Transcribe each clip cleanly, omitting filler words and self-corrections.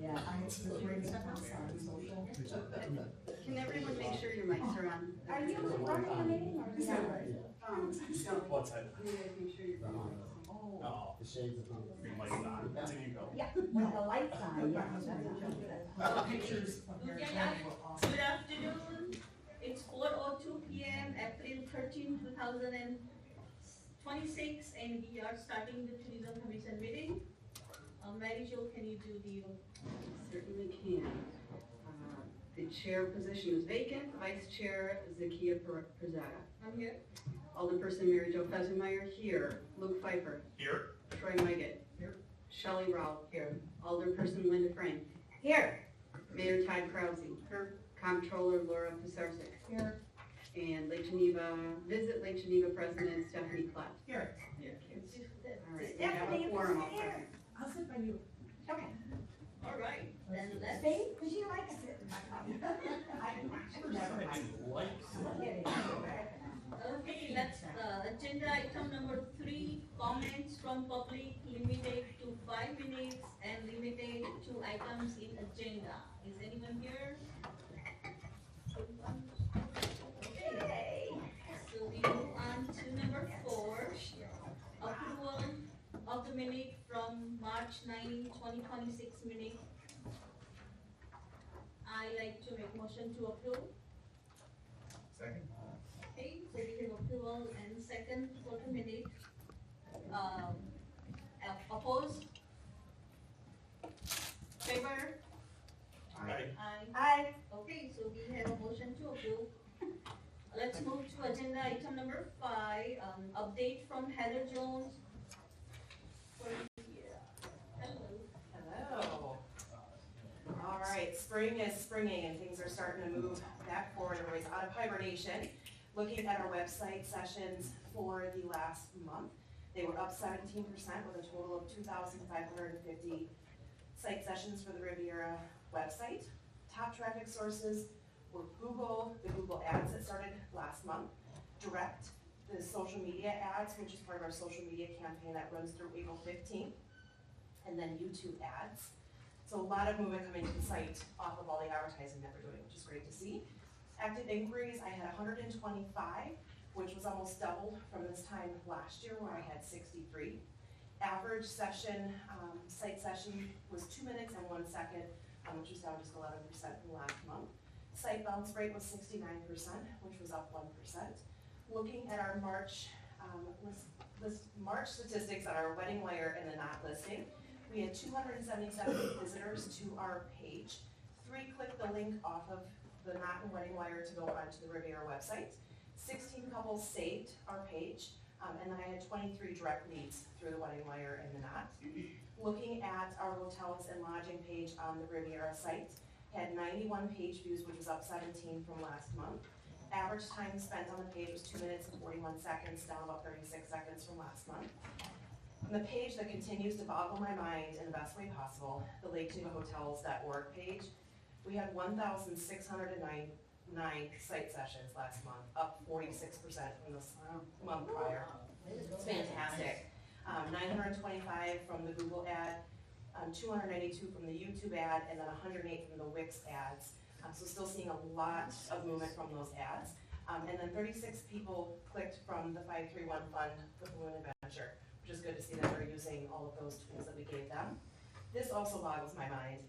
Yeah, I was raised on social. Can everyone make sure your mics are on? Are you running a meeting or? Don't. What side? You guys make sure you're on. Oh, The shades of your mic's on. There you go. Yeah, when the lights on, yeah. Pictures of your family were awesome. Good afternoon. It's 4:02 p.m. April 13, 2026, and we are starting the Tourism Commission meeting. Mary Jo, can you do the? Certainly can. The chair position is vacant. Vice Chair Zakia Perzada. I'm here. Alderperson Mary Jo Fesenmeyer here. Luke Pfeiffer. Here. Troy Leggett. Here. Shelley Rowell here. Alderperson Linda Frame. Here. Mayor Todd Krause. Here. Comptroller Laura Pisarcik. Here. And Lake Geneva, Visit Lake Geneva President Stephanie Klett. Here. All right, we have Stephanie, a quorum all here. present. I'll sit by you. Okay. All right, then let's. See, because you like sitting. I never mind. Okay, that's agenda item number 3, comments from public limited to 5 minutes and limited to items in agenda. Is anyone here? Okay, so we move on to number 4, approval of the minute from March 9, 2026 minute. I like to make motion to approve. Second. Okay, so we have approval and second for the minute. Opposed? Favor? Aye. Aye. Okay, so we have a motion to approve. Let's move to agenda item number 5, update from Heather Jones. Hello. All right, spring is springing and things are starting to move back forward. Everybody's out of hibernation. Looking at our website sessions for the last month, they were up 17% with a total of 2,550 site sessions for the Riviera website. Top traffic sources were Google, the Google ads that started last month, direct, the social media ads, which is part of our social media campaign that runs through April 15th, and then YouTube ads. So a lot of movement coming to the site off of all the advertising that we're doing, which is great to see. Active inquiries, I had 125, which was almost doubled from this time last year where I had 63. Average session, site session was 2 minutes and 1 second, which was down just 11% from last month. Site bounce rate was 69%, which was up 1%. Looking at our March March statistics on our wedding wire and the not listing, we had 277 visitors to our page. 3 clicked the link off of the Knot and Wedding Wire to go onto the Riviera website. 16 couples saved our page, and then I had 23 direct leads through the Wedding Wire and the Knot. Looking at our hotels and lodging page on the Riviera site, had 91 page views, which was up 17 from last month. Average time spent on the page was 2 minutes and 41 seconds, down about 36 seconds from last month. And the page that continues to boggle my mind in the best way possible, the LakeGenevaHotels.org page, we had 1,609 site sessions last month, up 46% from the month prior. It's fantastic. 925 from the Google ad, 292 from the YouTube ad, and then 108 from the Wix ads. So still seeing a lot of movement from those ads. And then 36 people clicked from the 531 fund for Balloon Adventure, which is good to see that they're using all of those tools that we gave them. This also boggles my mind.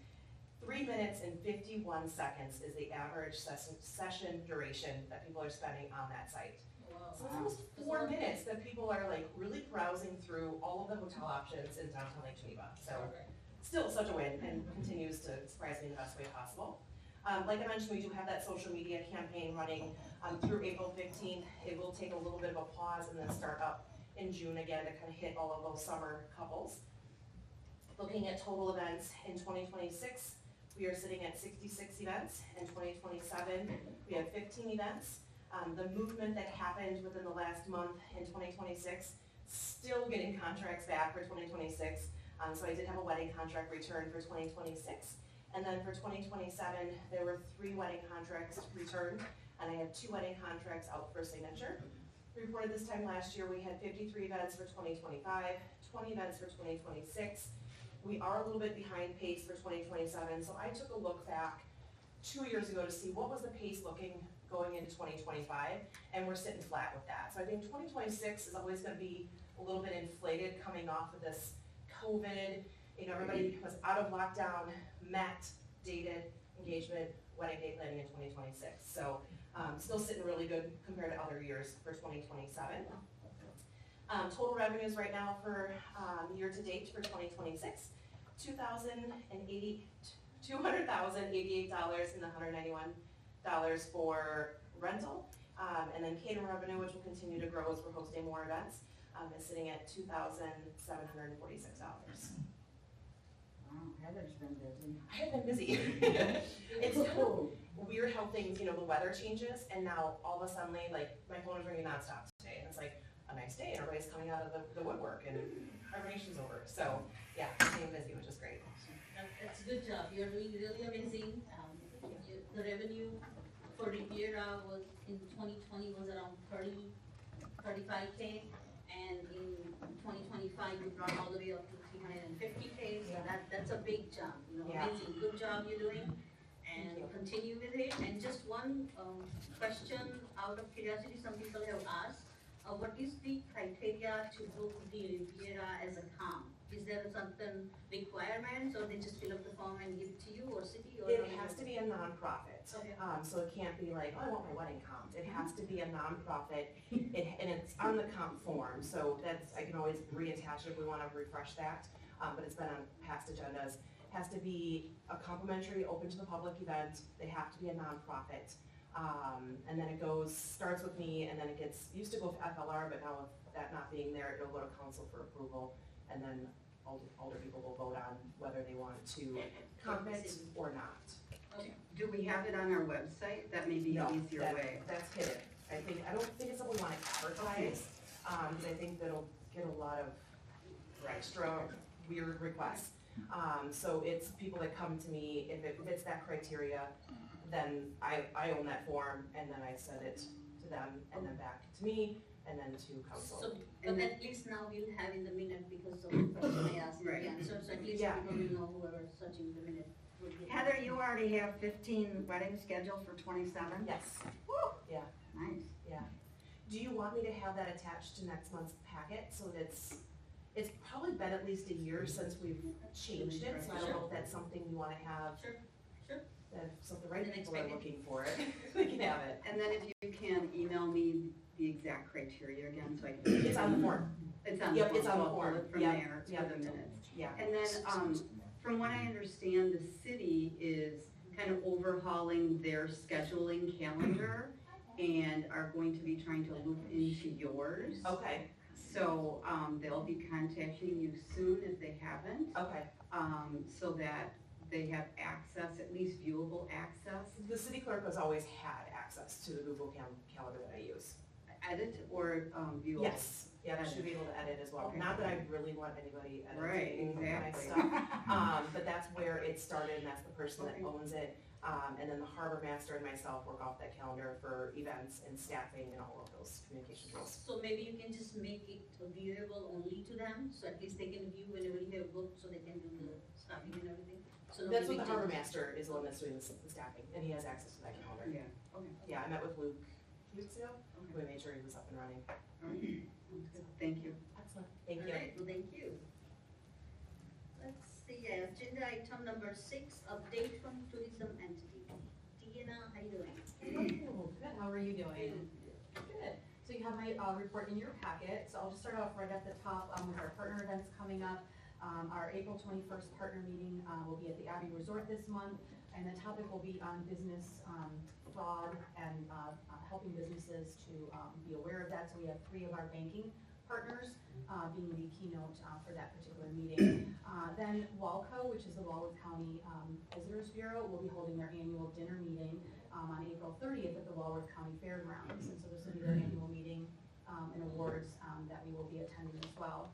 3 minutes and 51 seconds is the average session duration that people are spending on that site. So it's almost 4 minutes that people are like really browsing through all of the hotel options in downtown Lake Geneva. So still such a win and continues to surprise me in the best way possible. Like I mentioned, we do have that social media campaign running through April 15th. It will take a little bit of a pause and then start up in June again to kind of hit all of those summer couples. Looking at total events in 2026, we are sitting at 66 events. In 2027, we have 15 events. The movement that happened within the last month in 2026, still getting contracts back for 2026. So I did have a wedding contract return for 2026. And then for 2027, there were 3 wedding contracts returned, and I have 2 wedding contracts out for signature. Reported this time last year, we had 53 events for 2025, 20 events for 2026, We are a little bit behind pace for 2027, so I took a look back 2 years ago to see what was the pace looking going into 2025, and we're sitting flat with that. So I think 2026 is always gonna be a little bit inflated coming off of this COVID, everybody was out of lockdown, met, dated, engagement, wedding date planning in 2026. So still sitting really good compared to other years for 2027. Total revenues right now for year to date for 2026, $200,088 and $191 for rental. And then catering revenue, which will continue to grow as we're hosting more events, is sitting at $2,746. Wow, Heather's been busy. I have been busy. It's kind of weird how things, the weather changes, and now all of a sudden, like, my phone is ringing nonstop today, and it's like a nice day, and everybody's coming out of the woodwork, and hibernation's over. So, yeah, staying busy, which is great. That's a good job, you're doing really amazing. The revenue for Riviera was, in 2020, was around 35K, and in 2025, we brought all the way up to 350K, so that's a big jump, Yeah. amazing, good job you're doing, Thank you. and continue with it. And just one question out of curiosity, some people have asked, what is the criteria to book the Riviera as a comp? Is there something requirements, or they just fill up the form and give it to you, or city, or? It has to be a nonprofit, Okay. so it can't be like, oh, I want my wedding comped. It has to be a nonprofit, and it's on the comp form, so I can always reattach it if we want to refresh that, but it's been on past agendas. Has to be a complimentary, open to the public event. They have to be a nonprofit, and then it starts with me, and then it used to go to FLR, but now with that not being there, it'll go to council for approval, and then older people will vote on whether they want to comp it or not. Okay. Do we have it on our website? That may be an easier way. That's hidden. I don't think it's something we want to advertise, because I think that'll get a lot of extra weird requests. So it's people that come to me, if it fits that criteria, then I own that form, and then I send it to them, and then back to me, and then to council. So, but at least now we'll have in the minute because of the question I asked, Right. the answer, so at least Yeah. people will know whoever's searching the minute. will get it. Heather, you already have 15 weddings scheduled for 27? Yes, yeah. Nice. Do you want me to have that attached to next month's packet, so that it's probably been at least a year since we've changed it, so I don't know if that's something you wanna have. Sure, sure. That if the right The next people are packet. looking for it, we can have it. And then if you can email me the exact criteria again, so I can. It's on the form, It's on the Yep, form, it's on so the I'll pull form. it from Yep, there yep. for the minutes. yeah. And then, from what I understand, the city is kind of overhauling their scheduling calendar and are going to be trying to loop into yours. Okay, So, they'll be contacting you soon if they haven't, okay. so that they have access, at least viewable access. The city clerk has always had access to the Google calendar that I use. Edit or, viewable? Yes, yeah, I should be able to edit as well. Okay. Not that I really want anybody Right, editing my exactly. stuff. But that's where it started, and that's the person that owns it. And then the harbor master and myself work off that calendar for events and staffing and all of those communication tools. So maybe you can just make it viewable only to them, so at least they can view whenever you have booked, so they can do the staffing and everything. So That's what nobody the harbor changes. master is the one that's doing the staffing, and he has access to that calendar. Yeah, okay, Yeah, I met with Luke 2 weeks ago. Okay. We made sure he was up and running. all right, sounds good, thank you. Excellent. Thank you. All right, well, thank you. Let's see, agenda item number 6, update from tourism entity. Deanna, how you doing? Good, how are you doing? Good. So you have my report in your packet, so I'll just start off right at the top with our partner events coming up. Our April 21st partner meeting will be at the Abbey Resort this month, and the topic will be on business fraud and helping businesses to be aware of that. So we have 3 of our banking partners being the keynote for that particular meeting. Then WALCO, which is the Walworth County Visitors Bureau, will be holding their annual dinner meeting on April 30th at the Walworth County Fairgrounds. And so this will be their annual meeting and awards that we will be attending as well.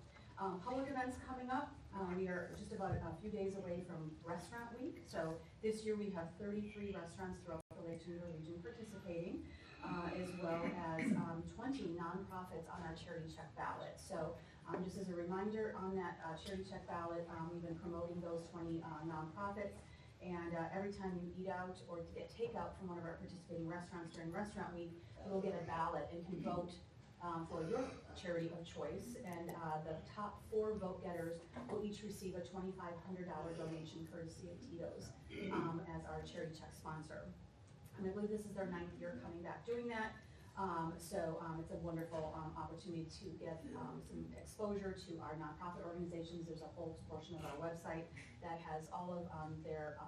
Public events coming up. We are just about a few days away from Restaurant Week. So this year we have 33 restaurants throughout the Lake Geneva region participating, as well as 20 nonprofits on our charity check ballot. So Just as a reminder, on that charity check ballot, we've been promoting those 20 nonprofits. And every time you eat out or get takeout from one of our participating restaurants during Restaurant Week, you'll get a ballot and can vote for your charity of choice. And the top 4 vote getters will each receive a $2,500 donation courtesy of Tito's as our charity check sponsor. And I believe this is their 9th year coming back doing that. So it's a wonderful opportunity to get some exposure to our nonprofit organizations. There's a whole portion of our website that has all of their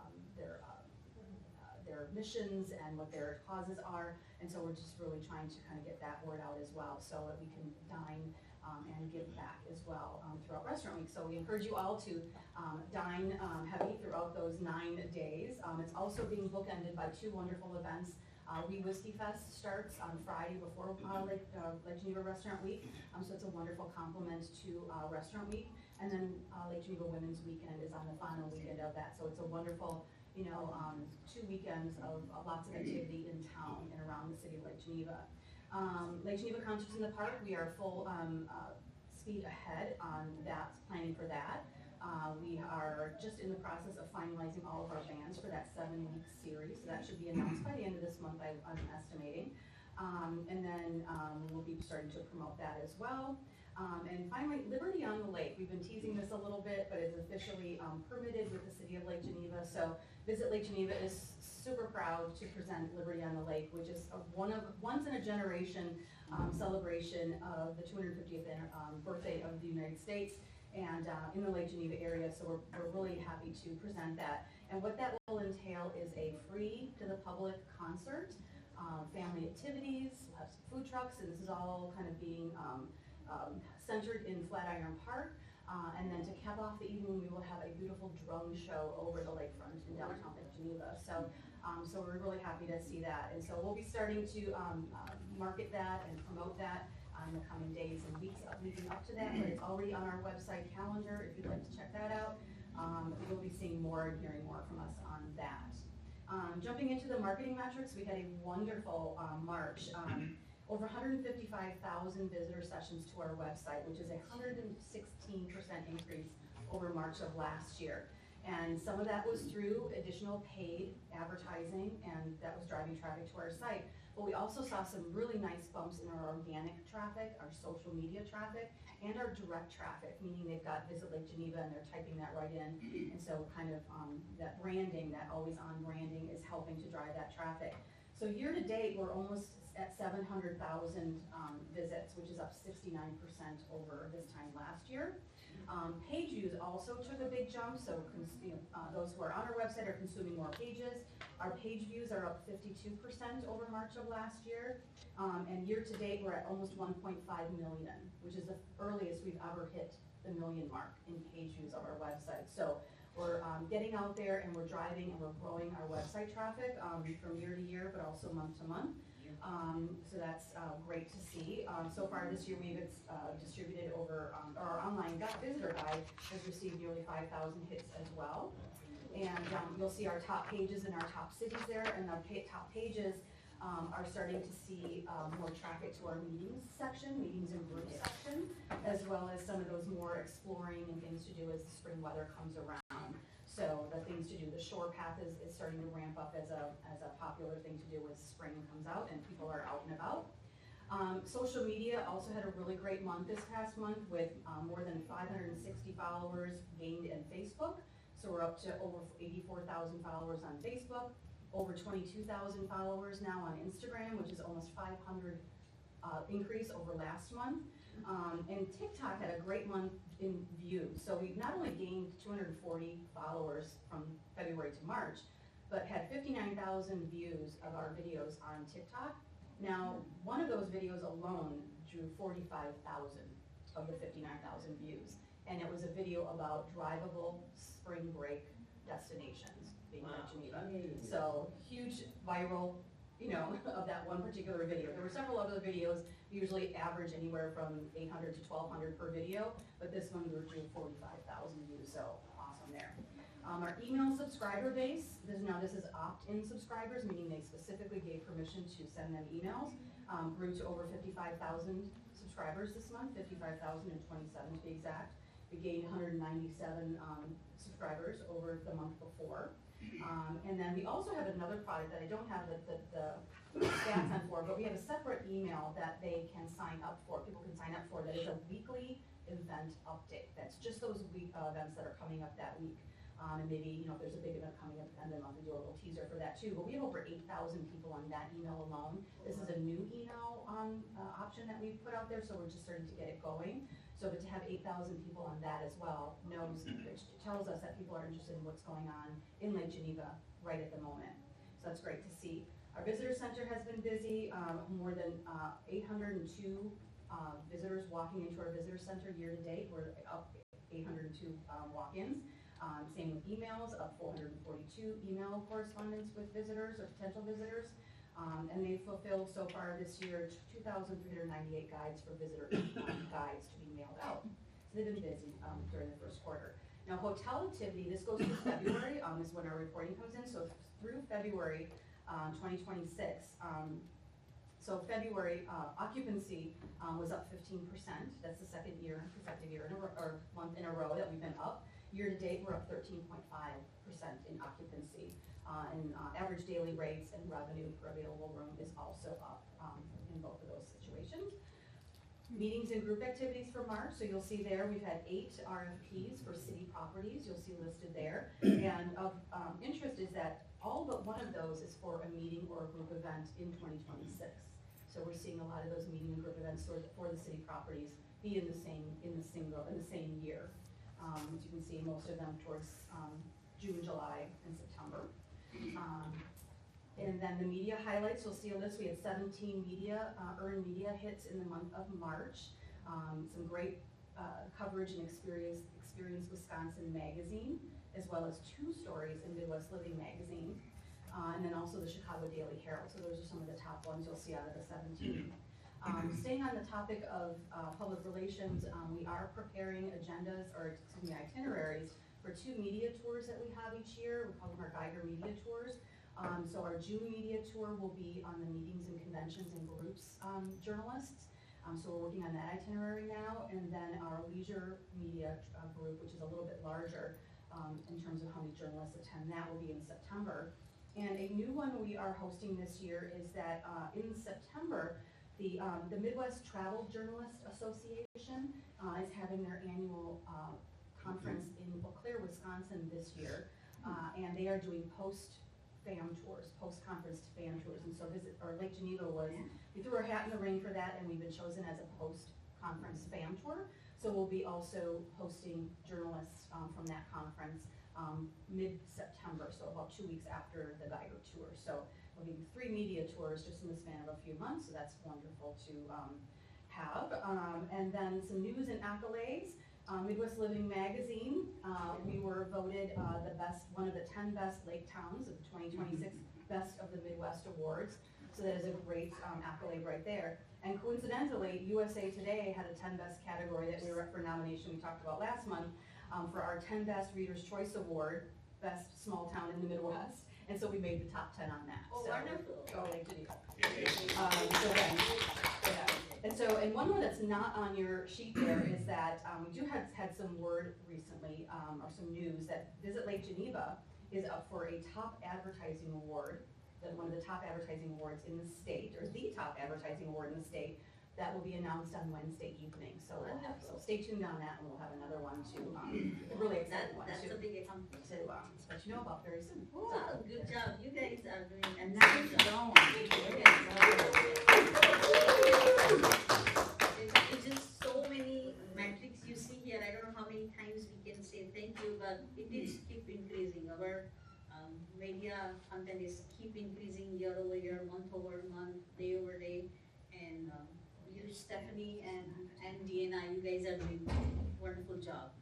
missions and what their causes are. And so we're just really trying to kind of get that word out as well so that we can dine and give back as well throughout Restaurant Week. So we encourage you all to dine heavy throughout those 9 days. It's also being bookended by 2 wonderful events. We Whiskey Fest starts on Friday before Lake Geneva Restaurant Week, so it's a wonderful complement to Restaurant Week. And then Lake Geneva Women's Weekend is on the final weekend of that, so it's a wonderful, 2 weekends of lots of activity in town and around the city of Lake Geneva. Lake Geneva Concerts in the Park, we are full speed ahead on that, planning for that. We are just in the process of finalizing all of our bands for that 7-week series. So that should be announced by the end of this month, I'm estimating. And then we'll be starting to promote that as well. And finally, Liberty on the Lake. We've been teasing this a little bit, but it's officially permitted with the city of Lake Geneva. So Visit Lake Geneva is super proud to present Liberty on the Lake, which is a once in a generation celebration of the 250th birthday of the United States. And in the Lake Geneva area, so we're really happy to present that. And what that will entail is a free to the public concert, family activities, we'll have some food trucks, and this is all kind of being centered in Flatiron Park. And then to cap off the evening, we will have a beautiful drone show over the lakefront in downtown Lake Geneva. So we're really happy to see that. And so we'll be starting to market that and promote that in the coming days and weeks leading up to that, but it's already on our website calendar if you'd like to check that out. You'll be seeing more and hearing more from us on that. Jumping into the marketing metrics, we had a wonderful March. Over 155,000 visitor sessions to our website, which is a 116% increase over March of last year. And some of that was through additional paid advertising, and that was driving traffic to our site. But we also saw some really nice bumps in our organic traffic, our social media traffic, and our direct traffic, meaning they've got Visit Lake Geneva and they're typing that right in. And so kind of that branding, that always on branding is helping to drive that traffic. So year to date, we're almost at 700,000 visits, which is up 69% over this time last year. Page views also took a big jump, so those who are on our website are consuming more pages. Our page views are up 52% over March of last year, and year to date we're at almost 1.5 million, which is the earliest we've ever hit the million mark in page views of our website. So we're getting out there and we're driving and we're growing our website traffic from year to year, but also month to month. So that's great to see. So far this year we've distributed over, our online visitor guide has received nearly 5,000 hits as well. And you'll see our top pages in our top cities there, and our top pages are starting to see more traffic to our meetings section, meetings and groups section, as well as some of those more exploring and things to do as the spring weather comes around. So the things to do, the shore path is starting to ramp up as a popular thing to do as spring comes out and people are out and about. Social media also had a really great month this past month with more than 560 followers gained in Facebook. So we're up to over 84,000 followers on Facebook, over 22,000 followers now on Instagram, which is almost 500 increase over last month. And TikTok had a great month in views. So we've not only gained 240 followers from February to March, but had 59,000 views of our videos on TikTok. Now, one of those videos alone drew 45,000 of the 59,000 views. And it was a video about drivable spring break destinations being Lake Geneva. So huge viral, of that one particular video. There were several other videos, usually average anywhere from 800 to 1,200 per video, but this one drew 45,000 views, so awesome there. Our email subscriber base, this is opt-in subscribers, meaning they specifically gave permission to send them emails, grew to over 55,000 subscribers this month, 55,027 to be exact. We gained 197 subscribers over the month before. And then we also have another product that I don't have the stats on for, but we have a separate email that they can sign up for, people can sign up for, that is a weekly event update. That's just those events that are coming up that week. And maybe, if there's a big event coming up at the end of the month, we do a little teaser for that too. But we have over 8,000 people on that email alone. This is a new email option that we've put out there, so we're just starting to get it going. So, but to have 8,000 people on that as well which tells us that people are interested in what's going on in Lake Geneva right at the moment. So that's great to see. Our visitor center has been busy, more than 802 visitors walking into our visitor center year to date. We're up 802 walk-ins. Same with emails, up 442 email correspondence with visitors or potential visitors. And they've fulfilled so far this year 2,398 guides for visitor guides to be mailed out. So they've been busy during the first quarter. Now hotel activity, this goes through February, is when our reporting comes in. So through February 2026, so February occupancy was up 15%. That's the consecutive year or month in a row that we've been up. Year to date, we're up 13.5% in occupancy. And average daily rates and revenue per available room is also up in both of those situations. Meetings and group activities for March, so you'll see there we've had 8 RFPs for city properties, you'll see listed there. And of interest is that all but one of those is for a meeting or a group event in 2026. So we're seeing a lot of those meeting and group events for the city properties be in the same year. As you can see, most of them towards June, July, and September. And then the media highlights, you'll see on this, we had 17 earned media hits in the month of March. Some great coverage in Experience Wisconsin magazine, as well as 2 stories in Midwest Living magazine. And then also the Chicago Daily Herald. So those are some of the top ones you'll see out of the 17. Staying on the topic of public relations, we are preparing itineraries for 2 media tours that we have each year. We call them our Geiger Media Tours. So our June media tour will be on the meetings and conventions and groups journalists. So we're working on that itinerary now. And then our leisure media group, which is a little bit larger in terms of how many journalists attend, that will be in September. And a new one we are hosting this year is that in September, the Midwest Travel Journalist Association is having their annual conference in Eau Claire, Wisconsin this year. And they are doing post-conference fan tours. And so Lake Geneva we threw our hat in the ring for that, and we've been chosen as a post-conference fan tour. So we'll be also hosting journalists from that conference mid-September, so about 2 weeks after the Geiger tour. So we'll be 3 media tours just in the span of a few months, so that's wonderful to have. And then some news and accolades. Midwest Living magazine, we were voted one of the 10 best lake towns of the 2026 Best of the Midwest Awards. So that is a great accolade right there. And coincidentally, USA Today had a 10 best category that we were up for nomination, we talked about last month, for our 10 Best Reader's Choice Award, Best Small Town in the Midwest. And so we made the top 10 on that. Oh, so, wonderful. Go Lake Geneva. And one more that's not on your sheet there is that we had some word recently, or some news, that Visit Lake Geneva is up for a top advertising award, one of the top advertising awards in the state, or the top advertising award in the state, that will be announced on Wednesday evening. So stay tuned on that, and we'll have another one to, a really exciting one That's to a big accomplishment. let you know about very soon. Oh, good job. You guys are doing a Nice nice job. It's just so many metrics you see here. I don't know how many times we can say thank you, but it is keep increasing. Our media content is keep increasing year over year, month over month, day over day. And you, Stephanie and Deanna, you guys are doing a wonderful job.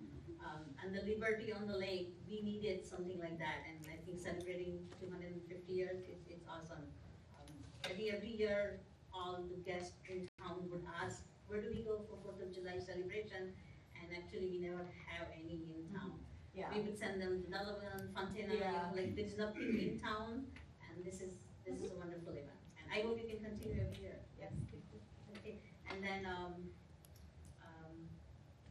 And the Liberty on the Lake, we needed something like that, and I think celebrating 250 years, it's awesome. Every year, all the guests in town would ask, where do we go for 4th of July celebration? And actually, we never have any in town. Yeah. We would send them to Delavan, Fontana, Yeah. like there's nothing in town, and this is a wonderful event. And I hope you can continue every year. Yes. Okay, and then,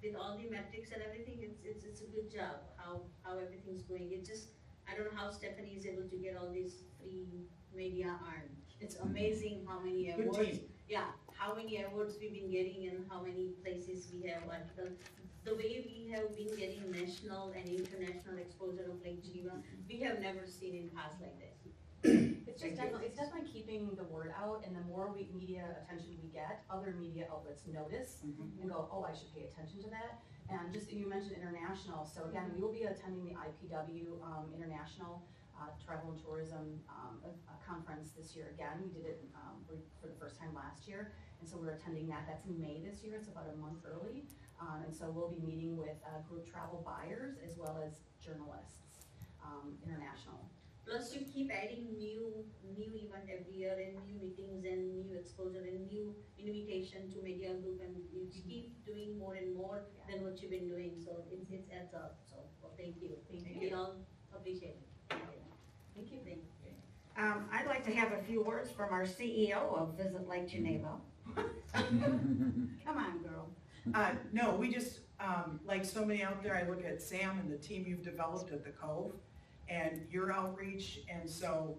with all the metrics and everything, it's a good job, how everything's going. It just, I don't know how Stephanie is able to get all these free media earned. It's amazing how many Good awards. team. Yeah, how many awards we've been getting and how many places we have articles. The way we have been getting national and international exposure of Lake Geneva, we have never seen in past like this. It's just definitely keeping the word out, and the more media attention we get, other media outlets notice and go, oh, I should pay attention to that. And just, you mentioned international, so again, we will be attending the IPW International Travel and Tourism Conference this year again. We did it for the first time last year, and so we're attending that. That's in May this year, it's about a month early. And so we'll be meeting with group travel buyers as well as journalists, international. Plus you keep adding new event every year and new meetings and new exposure and new invitation to media group, and you keep doing more and more than what you've been doing, so it adds up, so well, thank you. We all appreciate it. Thank you. Thank you. I'd like to have a few words from our CEO of Visit Lake Geneva. Come on, girl. No, we just, like so many out there, I look at Sam and the team you've developed at the Cove and your outreach, and so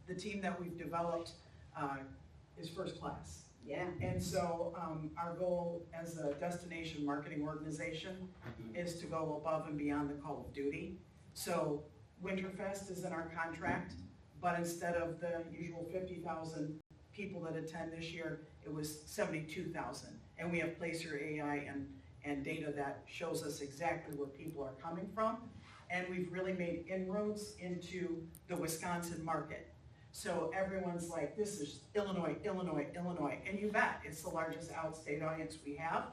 the team that we've developed is first class. Yeah. And so our goal as a destination marketing organization is to go above and beyond the call of duty. So Winterfest is in our contract, but instead of the usual 50,000 people that attend this year, it was 72,000. And we have Placer AI and data that shows us exactly where people are coming from. And we've really made inroads into the Wisconsin market. So everyone's like, this is Illinois, Illinois, Illinois. And you bet, it's the largest out-of-state audience we have.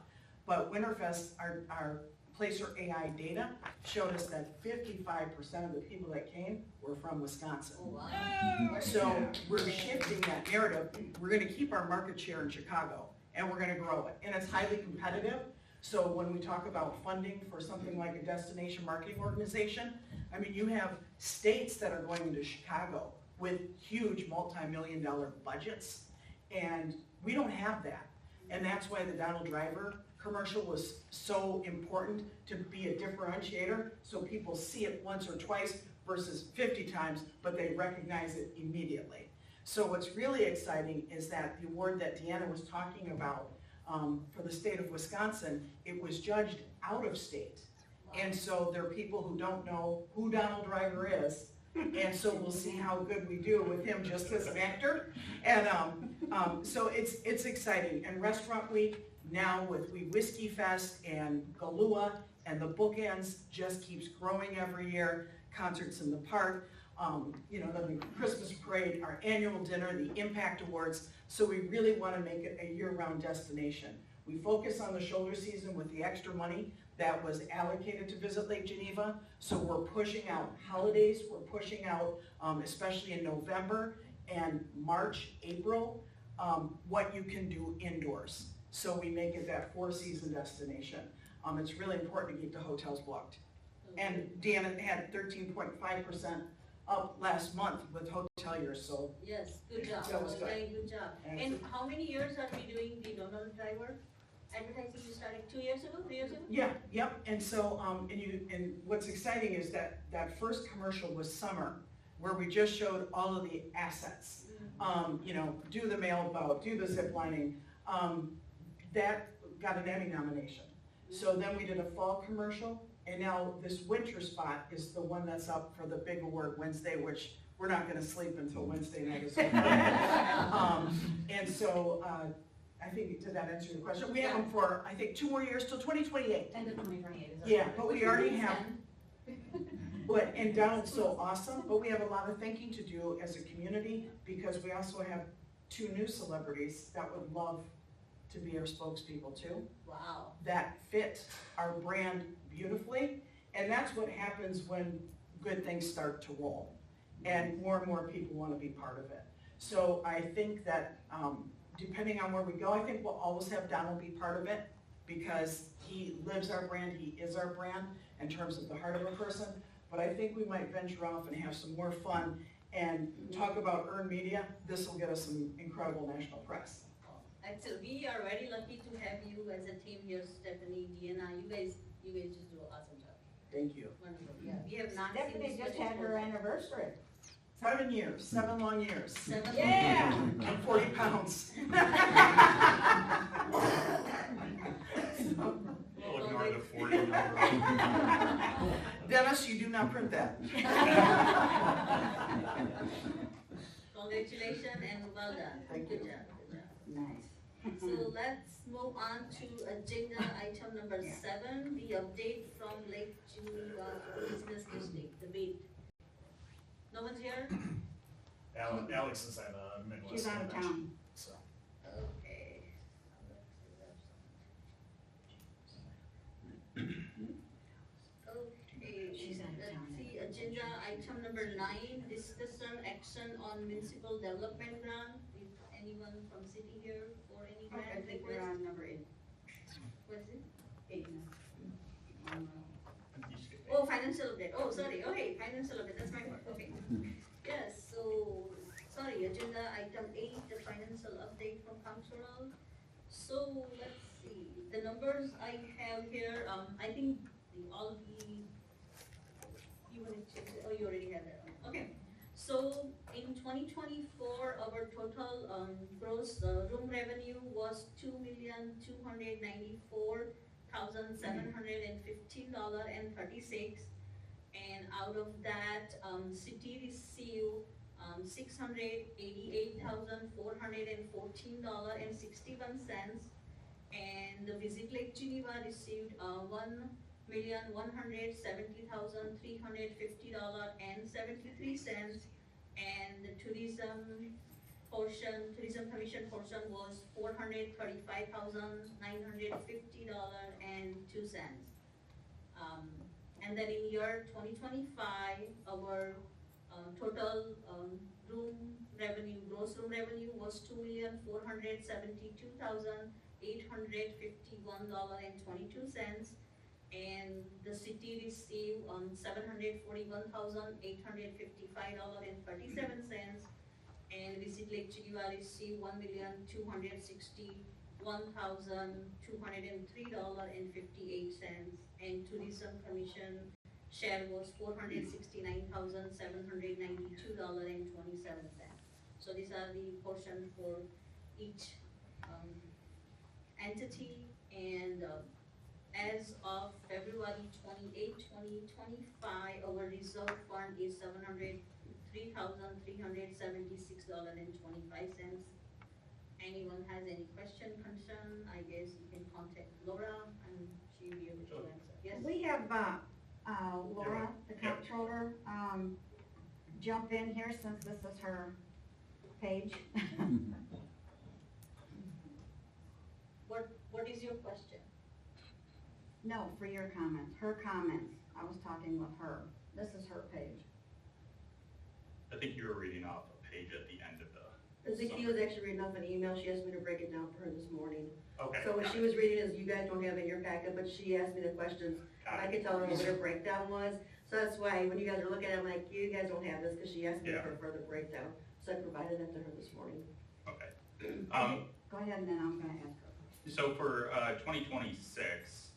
But Winterfest, our Placer AI data showed us that 55% of the people that came were from Wisconsin. Oh, wow. So we're shifting that narrative. We're gonna keep our market share in Chicago, and we're gonna grow it. And it's highly competitive. So when we talk about funding for something like a destination marketing organization, I mean, you have states that are going into Chicago with huge multi-million-dollar budgets, and we don't have that. And that's why the Donald Driver commercial was so important, to be a differentiator, so people see it once or twice versus 50 times, but they recognize it immediately. So what's really exciting is that the award that Deanna was talking about for the state of Wisconsin, it was judged out of state. And so there are people who don't know who Donald Driver is, and so we'll see how good we do with him just as an actor. And so it's exciting. And Restaurant Week now with We Whiskey Fest and Galua and the Bookends just keeps growing every year. Concerts in the park, the Christmas parade, our annual dinner, the Impact Awards. So we really want to make it a year-round destination. We focus on the shoulder season with the extra money that was allocated to Visit Lake Geneva. So we're pushing out holidays, we're pushing out, especially in November and March, April, what you can do indoors. So we make it that four-season destination. It's really important to keep the hotels booked. And Deanna had 13.5% up last month with hoteliers, so. Yes, good job. That was good. Very good job. And And how many years are we doing the Donald Driver advertising? You started 2 years ago, 3 years ago? Yeah, yep, and so, and what's exciting is that first commercial was summer, where we just showed all of the assets. Do the mail boat, do the zip lining, that got an Emmy nomination. So then we did a fall commercial, and now this winter spot is the one that's up for the big award Wednesday, which we're not gonna sleep until Wednesday night is over. And so, I think, did that answer your question? We have them for, I think, 2 more years till 2028. End of 2028 is our Yeah, target. but we already have, and Donald's so awesome, but we have a lot of thinking to do as a community, because we also have 2 new celebrities that would love to be our spokespeople too, Wow. that fit our brand beautifully. And that's what happens when good things start to roll, and more people want to be part of it. So I think that depending on where we go, I think we'll always have Donald be part of it, because he lives our brand, he is our brand in terms of the heart of a person. But I think we might venture off and have some more fun and talk about earned media. This will get us some incredible national press. Actually, we are very lucky to have you as a team here, Stephanie, Deanna, you guys just do an awesome job. Thank you. Wonderful, yeah, we have not seen Stephanie this just much had her exposure. anniversary. 7 years, 7 long years, 7 Yeah. and 40 pounds. We'll ignore the 40 number. Dennis, you do not print that. Congratulations and well done. Thank Good you. job, good job. Nice. So let's move on to agenda item number 7, the update from Lake Geneva Business District, the bid. No one's here? Alex is at a Midwest She's out of convention, town. so. Okay. Okay, She's out of let's town. see, agenda item number 9, discussion action on municipal development grant. Is anyone from city here for any Okay, I grant think we're request? on number 8. What's it? 8 now. You should- Oh, financial update, oh, sorry, okay, financial update, that's my fault, okay. Yes, so, sorry, agenda item 8, the financial update from Comptroller. So, let's see, the numbers I have here, I think all of you want to check, oh, you already have that, okay. So, in 2024, our total, gross, room revenue was $2,294,715.36. And out of that, city received, $688,414.61. And the Visit Lake Geneva received, $1,170,350.73. And the tourism commission portion was $435,950.02. And then in year 2025, our total gross room revenue was $2,472,851.22. And the city received $741,855.37. And Visit Lake Geneva received $1,261,203.58. And tourism commission share was $469,792.27. So these are the portion for each entity. And as of February 28, 2025, our reserve fund is $703,376.25. Anyone has any question, concern, I guess you can contact Laura and she'll be able to answer. Yes? We have, Laura, the comptroller, jump in here since this is her page. What is your question? No, for your comments, her comments. I was talking with her. This is her page. I think you were reading off a page at the end of the. Ziki was actually reading off an email, she asked me to break it down for her this morning. Okay. So what she was reading is, you guys don't have it in your packet, but she asked me the questions, and I could tell her what her breakdown was. So that's why, when you guys are looking at it, I'm like, you guys don't have this, because she asked me Yeah. for further breakdown. So I provided that to her this morning. Okay. Go ahead and then I'm gonna ask her. So for 2026,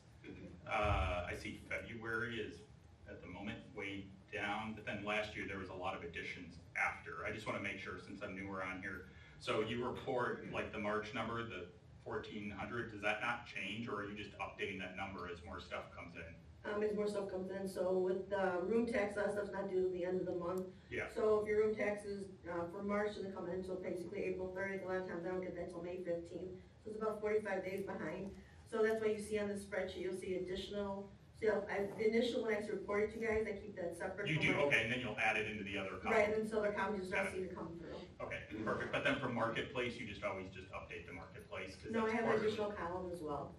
I see February is at the moment way down, but then last year there was a lot of additions after. I just want to make sure, since I'm newer on here. So you report like the March number, the 1,400, does that not change, or are you just updating that number as more stuff comes in? As more stuff comes in, so with the room tax, that stuff's not due till the end of the month. Yeah. So if your room taxes, for March, doesn't come in until basically April 30th, a lot of times I don't get that till May 15th. So it's about 45 days behind. So that's why you see on the spreadsheet, you'll see additional, the initial one I actually reported to you guys, I keep that separate. You from do, my- okay, and then you'll add it into the other column. Right, and so the county just don't see it come through. Okay, perfect. But then for Marketplace, you just always just update the Marketplace? 'Cause No, I that's have an part of it. additional column as well.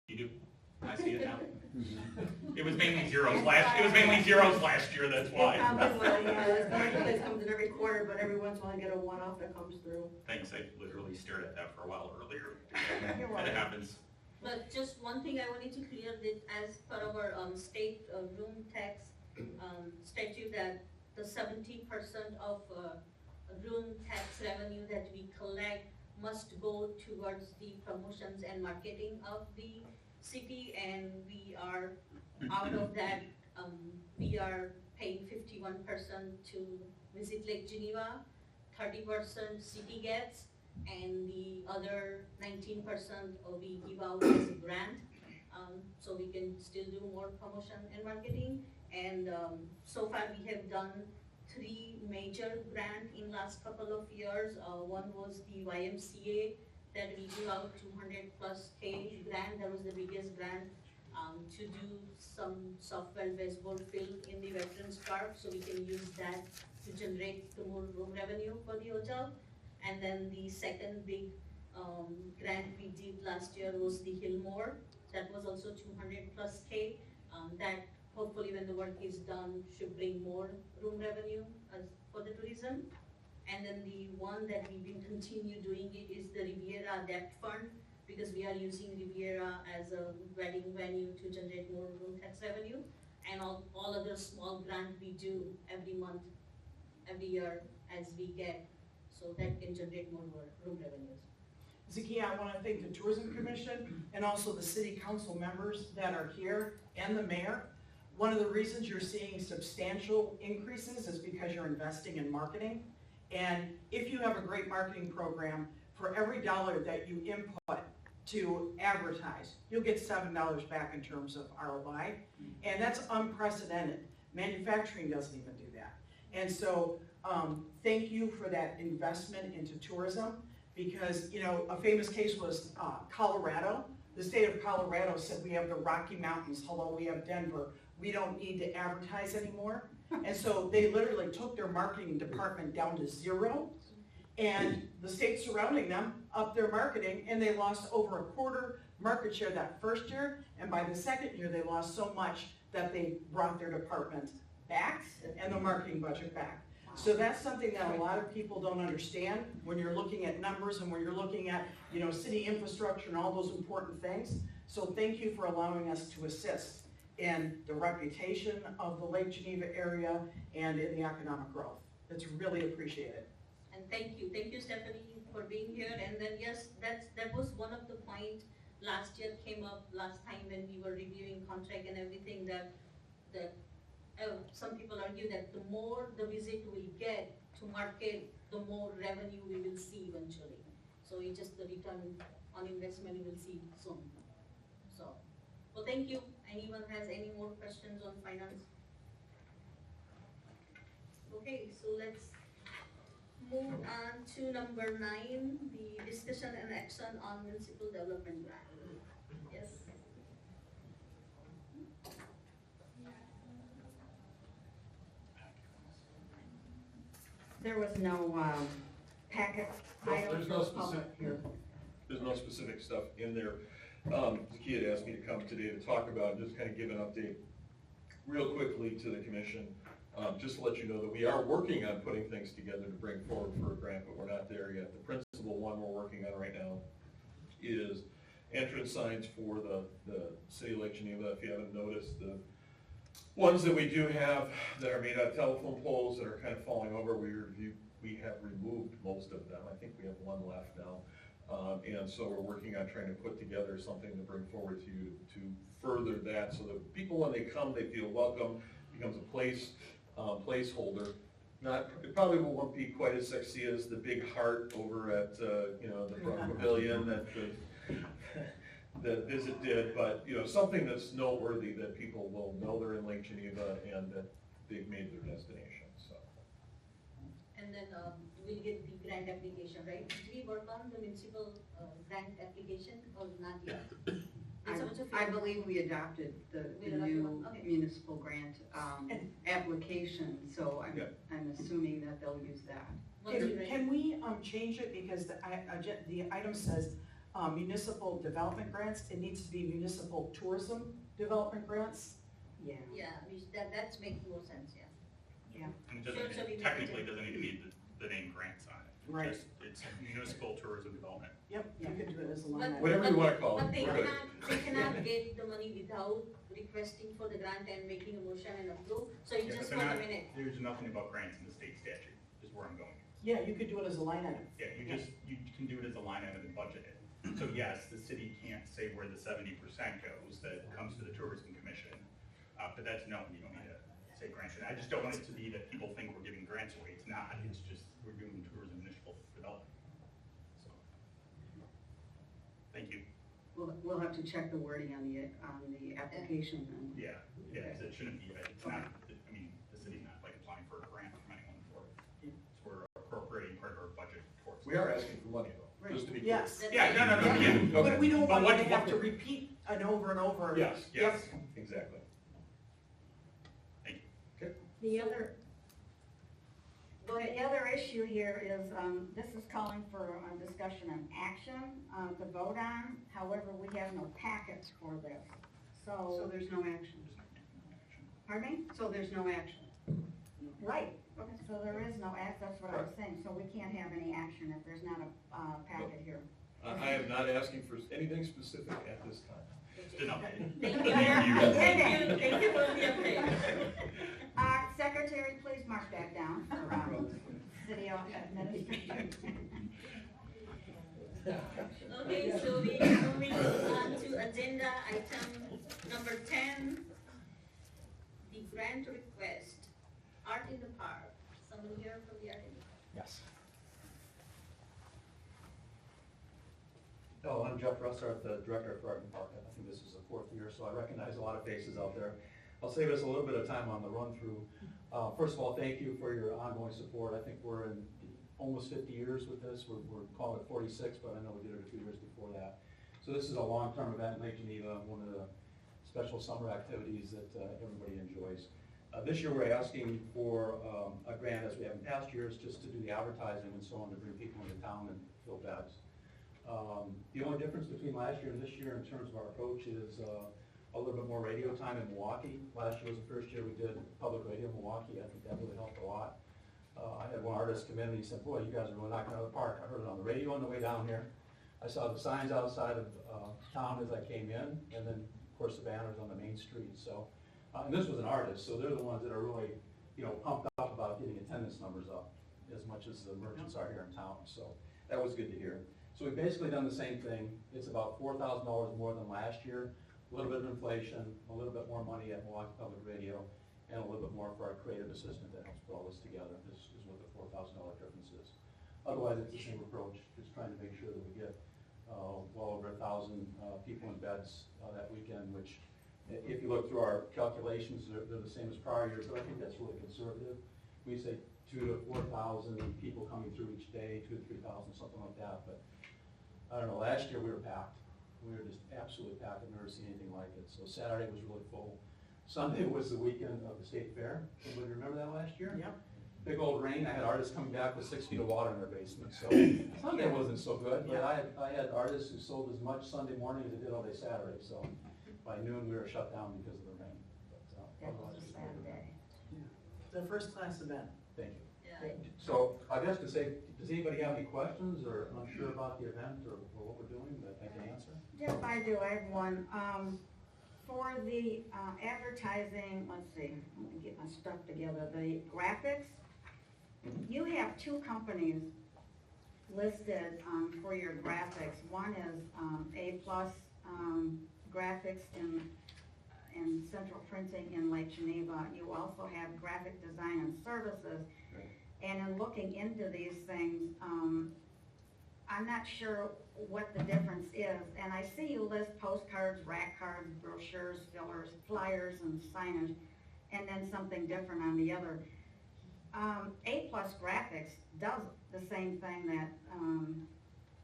You do? I see it now. It was mainly zeros last year, that's It why. probably will, yeah, this marketplace comes in every quarter, but every once in a while I get a one-off that comes through. Thanks, I literally stared at that for a while earlier. You're It welcome. happens. But just one thing I wanted to clear that as per our state room tax statute, that the 70% of room tax revenue that we collect must go towards the promotions and marketing of the city, and we are out of that. We are paying 51% to Visit Lake Geneva, 30% city gets, and the other 19% we give out as a grant, so we can still do more promotion and marketing. And so far we have done 3 major grants in last couple of years. One was the YMCA that we give out 200+K grant. That was the biggest grant to do some softball baseball field in the Veterans Park, so we can use that to generate the more room revenue for the hotel. And then the second big grant we did last year was the Hillmore. That was also 200+K. That hopefully when the work is done should bring more room revenue for the tourism. And then the one that we will continue doing it is the Riviera Debt Fund, because we are using Riviera as a wedding venue to generate more room tax revenue. And all other small grants we do every month, every year as we get, so that can generate more room revenues. Zakia, I want to thank the Tourism Commission and also the city council members that are here and the mayor. One of the reasons you're seeing substantial increases is because you're investing in marketing. And if you have a great marketing program, for every dollar that you input to advertise, you'll get $7 back in terms of ROI. And that's unprecedented. Manufacturing doesn't even do that. And so thank you for that investment into tourism, because, you know, a famous case was Colorado. The state of Colorado said, we have the Rocky Mountains, hello, we have Denver, we don't need to advertise anymore. And so they literally took their marketing department down to 0, and the states surrounding them upped their marketing, and they lost over a quarter market share that first year, and by the second year they lost so much that they brought their department back and the marketing budget back. So that's something that a lot of people don't understand when you're looking at numbers and when you're looking at, you know, city infrastructure and all those important things. So thank you for allowing us to assist in the reputation of the Lake Geneva area and in the economic growth. It's really appreciated. And thank you Stephanie for being here. And then yes, that was one of the points last year came up last time when we were reviewing contract and everything, that some people argue that the more the visit we get to market, the more revenue we will see eventually. So it's just the return on investment we will see soon. So, well, thank you. Anyone has any more questions on finance? Okay, so let's move on to number 9, the discussion and action on municipal development grant. Yes. There was no packet item There's no for public specific, here. there's no specific stuff in there. Zakia had asked me to come today to talk about, just kind of give an update real quickly to the commission. Just to let you know that we are working on putting things together to bring forward for a grant, but we're not there yet. The principal one we're working on right now is entrance signs for the city of Lake Geneva. If you haven't noticed, the ones that we do have that are made out of telephone poles that are kind of falling over, we have removed most of them. I think we have one left now. And so we're working on trying to put together something to bring forward to you to further that, so that people, when they come, they feel welcome, becomes a placeholder. It probably won't be quite as sexy as the big heart over at, you know, the Brook Pavilion that Visit did, but, you know, something that's noteworthy, that people will know they're in Lake Geneva and that they've made their destination, so. And then we'll get the grant application, right? Did we work on the municipal grant application or not yet? I believe we adopted the new Okay. municipal grant application, so I'm assuming that they'll use that. Once you're ready. Can we change it, because the item says municipal development grants, it needs to be municipal tourism development grants. Yeah. Yeah, that's making more sense, yeah. And it Sure, so we doesn't, technically, it doesn't even need the name grants on it. Right. Just- It's municipal tourism development. Yep, you could do it as a line item. Whatever you wanna call it. But they we're good. cannot get the money without requesting for the grant and making a motion and approve, so it's Yeah, but just they're for the not- minute. There's nothing about grants in the state statute, is where I'm going. Yeah, you could do it as a line item. Yeah, you can do it as a line item and budget it. So yes, the city can't say where the 70% goes that comes to the tourism commission, but that's no, you don't need to say grants. And I just don't want it to be that people think we're giving grants away, it's not, it's just, we're doing tourism municipal development. So, thank you. We'll have to check the wording on the application then. Yeah, it shouldn't be, it's not, I mean, the city's not like applying for a grant from anyone for it. It's we're appropriating part of our budget towards. We are asking for money though, just to be clear. Yes. Yeah, no, yeah. But we don't But want you to what- have to repeat it over and over. Yes, Yes. exactly. The other, The other issue here is, this is calling for a discussion and action, to vote on, however, we have no packets for this. So So, there's no action. pardon me? So there's no action. Right, so there is no act, that's what I was saying, so we can't have any action if there's not a packet here. I am not asking for anything specific at this time. Just an update. Thank you for the update. Secretary, please mark that down for, city administrator. Okay, so we are moving on to agenda item number 10, the grant request, Art in the Park. Somebody here from the Art in the Park? Yes. Hello, I'm Jeff Russart, the Director of Art and Park. I think this is the 4th year, so I recognize a lot of faces out there. I'll save us a little bit of time on the run-through. First of all, thank you for your ongoing support. I think we're in almost 50 years with this. We're calling it 46, but I know we did it a few years before that. So this is a long-term event in Lake Geneva, one of the special summer activities that everybody enjoys. This year, we're asking for a grant, as we have in past years, just to do the advertising and so on, to bring people into town and fill beds. The only difference between last year and this year in terms of our approach is a little bit more radio time in Milwaukee. Last year was the first year we did public radio in Milwaukee. I think that really helped a lot. I had one artist come in and he said, boy, you guys are really knocking it out of the park. I heard it on the radio on the way down here. I saw the signs outside of town as I came in, and then, of course, the banners on the main street. So, and this was an artist, so they're the ones that are really, pumped up about getting attendance numbers up as much as the merchants are here in town. So that was good to hear. So we've basically done the same thing. It's about $4,000 more than last year. A little bit of inflation, a little bit more money at Milwaukee Public Radio, and a little bit more for our creative assistant that helps put all this together. This is what the $4,000 difference is. Otherwise, it's the same approach, just trying to make sure that we get well over 1,000 people in beds that weekend, which, if you look through our calculations, they're the same as prior years, but I think that's really conservative. We say 2,000 to 4,000 people coming through each day, 2,000 to 3,000, something like that. But I don't know, last year we were packed. We were just absolutely packed. I've never seen anything like it. So Saturday was really full. Sunday was the weekend of the state fair. Anybody remember that last year? Yep. Big old rain. I had artists coming back with 6 feet of water in their basement. So Sunday wasn't so good, but I had artists who sold as much Sunday morning as they did all day Saturday. So by noon we were shut down because of the rain. But, That was a sad day. It's a first-class event. thank you. Yeah. So I guess to say, does anybody have any questions or unsure about the event or what we're doing that I can answer? Yes, I do, I have one. For the advertising, let's see, let me get my stuff together, the graphics, you have 2 companies listed for your graphics. One is A+ Graphics in Central Printing in Lake Geneva. You also have Graphic Design and Services. Right. And in looking into these things, I'm not sure what the difference is. And I see you list postcards, rack cards, brochures, fillers, flyers, and signage, and then something different on the other. A+ Graphics does the same thing that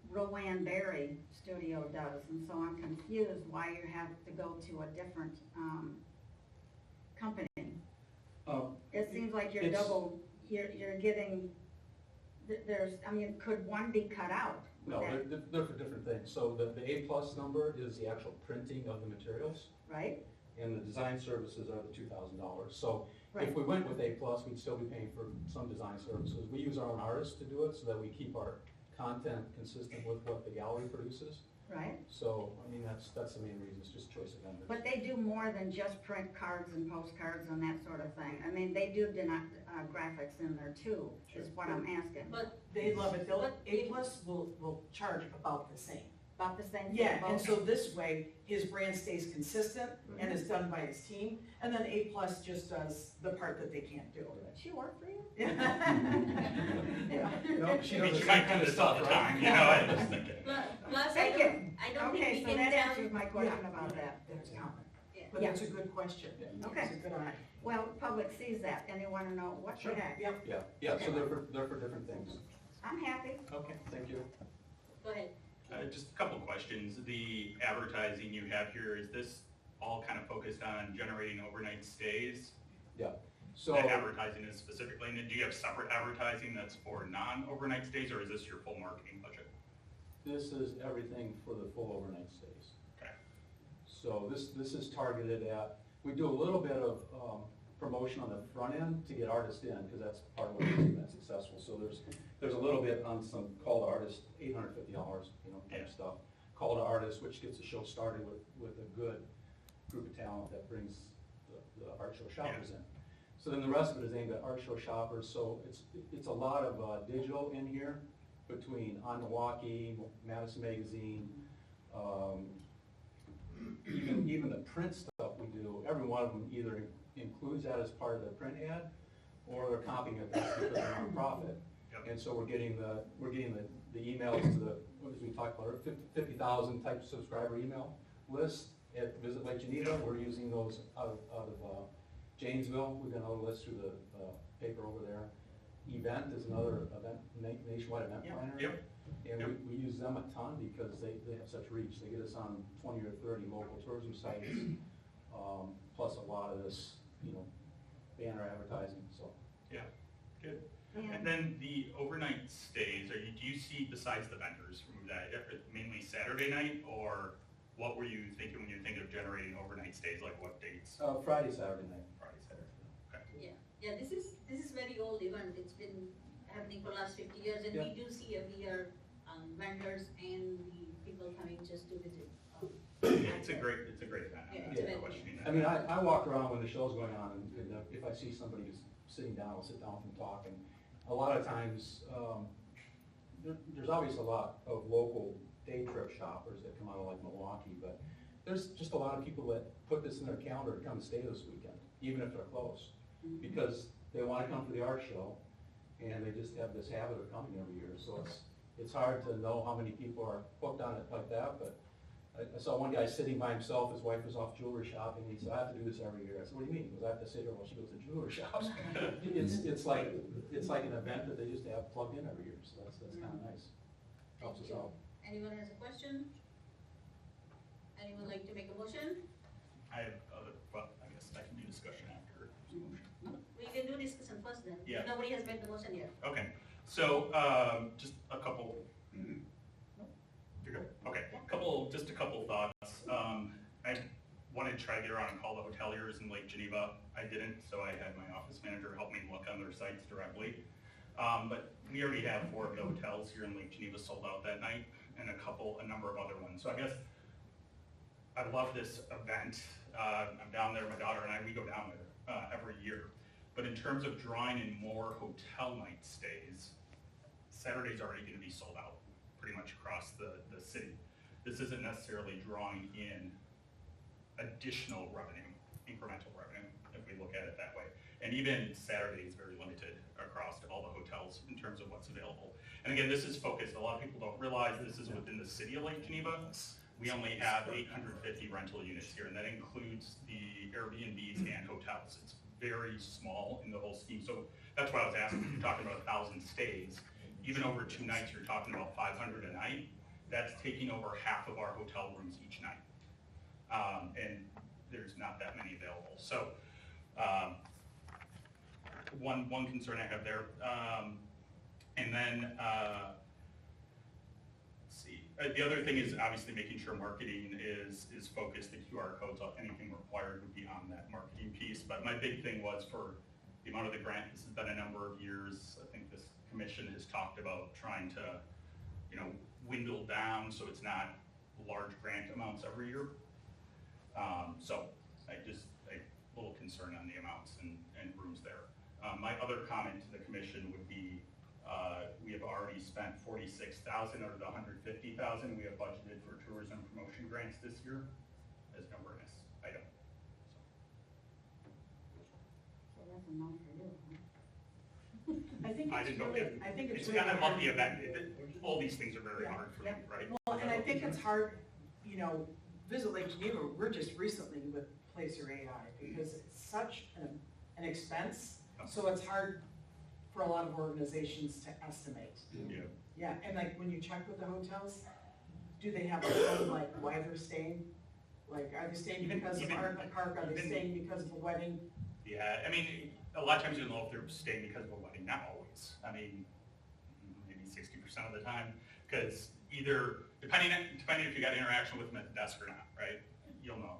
Rowan Berry Studio does, and so I'm confused why you have to go to a different company. It seems like you're getting, could one be cut out? No, they're for different things. So the A-plus number is the actual printing of the materials, right? and the design services are the $2,000. So Right. if we went with A-plus, we'd still be paying for some design services. We use our own artists to do it so that we keep our content consistent with what the gallery produces. Right? So, I mean, that's the main reason, it's just choice of vendors. But they do more than just print cards and postcards and that sort of thing. I mean, they do graphics in there too, is what I'm asking. But They love it, they'll, But- A plus will charge about the same. About the same thing? Yeah, and both? so this way, his brand stays consistent and is done by his team, and then A plus just does the part that they can't do. She work for you? Yeah. No, she I mean, does you the same might kind do of this all stuff, the right? time, you know, I just think. plus, Thank I you. don't think Okay, we so can that tell. answers my question Yeah. about that. That's common. Yeah. But that's a good question. Okay. It's a good eye. Well, public sees that and they wanna know what the heck. Yep. Yeah, so they're for different things. I'm happy. Okay, thank you. Go ahead. Just a couple questions. The advertising you have here, is this all kind of focused on generating overnight stays? So, The advertising is specifically, and then do you have separate advertising that's for non-overnight stays, or is this your full marketing budget? this is everything for the full overnight stays. Okay. So this is targeted at, we do a little bit of promotion on the front end to get artists in, because that's part of what makes it successful. So there's a little bit on some call to artists, $850, type Yeah. stuff. Call to artists, which gets the show started with a good group of talent that brings the art show shoppers in. So then the rest of it is aimed at art show shoppers, so it's a lot of digital in here, between On Milwaukee, Madison Magazine, even the print stuff we do, every one of them either includes that as part of the print ad, or they're copying it because they're nonprofit. Yep. And so we're getting the emails to the, what did we talk about, 50,000 type subscriber email list at Visit Lake Geneva. We're using those out of Janesville. We've got another list through the paper over there. Event is another event, nationwide event Yep. planner. Yep. And Yep. we use them a ton because they have such reach. They get us on 20 or 30 local tourism sites, plus a lot of this, banner advertising, so. Yeah, good. And And then the overnight stays, do you see, besides the vendors, remove that, mainly Saturday night, or what were you thinking when you think of generating overnight stays, like what dates? Friday, Saturday night. Friday, Saturday, okay. Yeah, this is very old event, it's been happening for last 50 years, and we do see every year vendors and the people coming just to visit. It's a great event, Yeah, I'm it's a not very- questioning that. I mean, I walk around when the show's going on, and if I see somebody who's sitting down, I'll sit down with them and talk, and a lot of times, there's always a lot of local day trip shoppers that come out of like Milwaukee, but there's just a lot of people that put this in their calendar to come stay this weekend, even if they're close, because they wanna come to the art show, and they just have this habit of coming every year, so it's hard to know how many people are hooked on it like that, but I saw one guy sitting by himself, his wife was off jewelry shopping, and he said, I have to do this every year. I said, what do you mean? He goes, I have to sit here while she goes to jewelry shops. It's like an event that they just have plugged in every year, so that's kind of nice. Helps us out. Anyone has a question? Anyone like to make a motion? I have well, I guess I can do discussion after. We can do discussion first then. Yeah. Nobody has made the motion yet. Okay, so, just a couple. You're good, okay, just a couple thoughts. I wanted to try to get around and call the hoteliers in Lake Geneva. I didn't, so I had my office manager help me look on their sites directly. But we already have 4 of the hotels here in Lake Geneva sold out that night, and a number of other ones. So I guess I love this event. I'm down there, my daughter and I, we go down there every year. But in terms of drawing in more hotel night stays, Saturday's already gonna be sold out pretty much across the city. This isn't necessarily drawing in additional revenue, incremental revenue, if we look at it that way. And even Saturday is very limited across all the hotels in terms of what's available. And again, this is focused, a lot of people don't realize this is within the city of Lake Geneva. We only have 850 rental units here, and that includes the Airbnbs and hotels. It's very small in the whole scheme. So that's why I was asking, you're talking about 1,000 stays. Even over 2 nights, you're talking about 500 a night. That's taking over half of our hotel rooms each night. And there's not that many available. So one concern I have there. And then The other thing is obviously making sure marketing is focused, the QR codes, anything required would be on that marketing piece. But my big thing was for the amount of the grant, this has been a number of years. I think this commission has talked about trying to, dwindle down so it's not large grant amounts every year. So a little concern on the amounts and rooms there. My other comment to the commission would be, we have already spent $46,000 out of the $150,000 we have budgeted for tourism promotion grants this year as an awareness item. So that's a no for you, huh? I think I it's didn't know really, if, I think it's it's really kind of hard. lucky event. All these things are very Yeah, hard for me, right? Well, and I think it's hard, Visit Lake Geneva, we're just recently with Placer AI because it's such an expense. So it's hard for a lot of organizations to estimate. Yeah. Yeah, and like when you check with the hotels, do they have a clue, like why they're staying? Like, are they staying because of art in the park? Are they staying because of a wedding? Yeah, I mean, a lot of times you don't know if they're staying because of a wedding, not always. I mean, maybe 60% of the time, because either, depending if you got interaction with them at the desk or not, right? You'll know.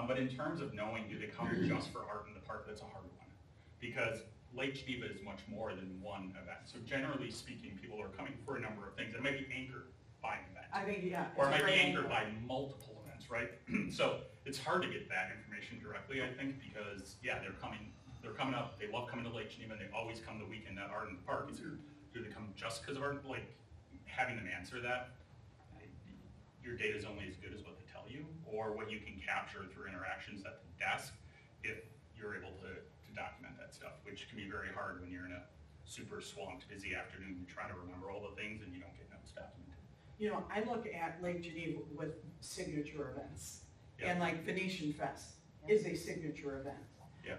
But in terms of knowing, do they come just for art in the park, that's a hard one. Because Lake Geneva is much more than one event. So generally speaking, people are coming for a number of things. It might be anchored by an event. I think, yeah. Or it it's a might be great anchored angle. by multiple events, right? So it's hard to get that information directly, I think, because, yeah, they're coming up, they love coming to Lake Geneva, and they always come the weekend that Art in the Park is here. Do they come just because of art? Like, having them answer that, your data is only as good as what they tell you, or what you can capture through interactions at the desk, if you're able to document that stuff, which can be very hard when you're in a super swamped, busy afternoon, you try to remember all the things and you don't get notes documented. I look at Lake Geneva with signature events. Yeah. And like Venetian Fest is a signature event. Yeah.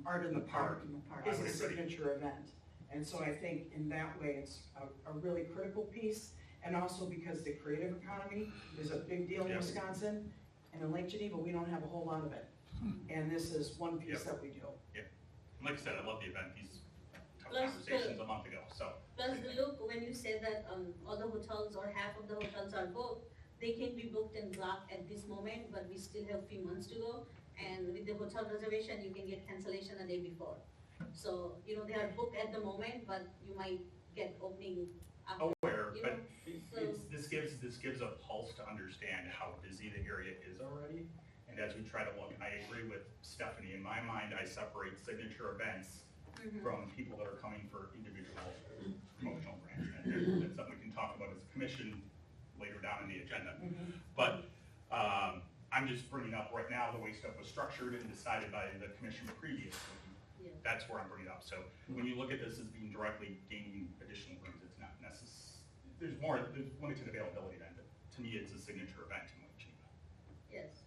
Art in the Park I is would a agree. signature event. And so I think in that way, it's a really critical piece. And also because the creative economy is a big deal in Yep. Wisconsin. And in Lake Geneva, we don't have a whole lot of it. And this is one piece Yep. that we do. And like I said, I love the event, these tough Plus, conversations a month ago, so. Plus, look, when you say that all the hotels or half of the hotels are booked, they can be booked and blocked at this moment, but we still have a few months to go. And with the hotel reservation, you can get cancellation a day before. So, they are booked at the moment, but you might get opening after. Aware, you but know, this gives a pulse to understand how busy the area is already. And as we try to look, and I agree with Stephanie, in my mind, I separate signature events from people that are coming for individual promotional grants. And that's something we can talk about as a commission later down in the agenda. But I'm just bringing up right now the way stuff was structured and decided by the commission previously. Yeah. That's where I'm bringing it up. So when you look at this as being directly gaining additional rooms, it's not necessary. There's limited availability then. To me, it's a signature event in Lake Geneva. Yes.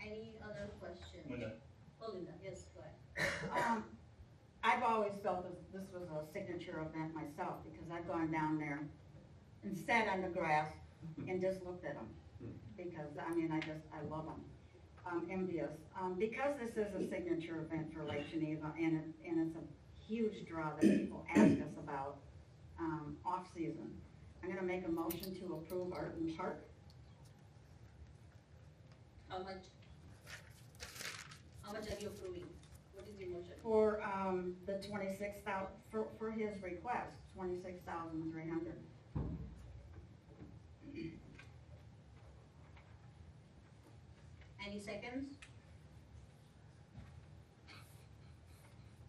Any other questions? Linda? Oh, Linda, yes, go ahead. I've always felt this was a signature event myself, because I've gone down there and sat on the grass and just looked at them. Because, I love them. I'm envious. Because this is a signature event for Lake Geneva, and it's a huge draw that people ask us about, off-season, I'm gonna make a motion to approve Art in the Park. How much are you approving? What is the motion? For, the 26,000, for his request, 26,300. Any seconds?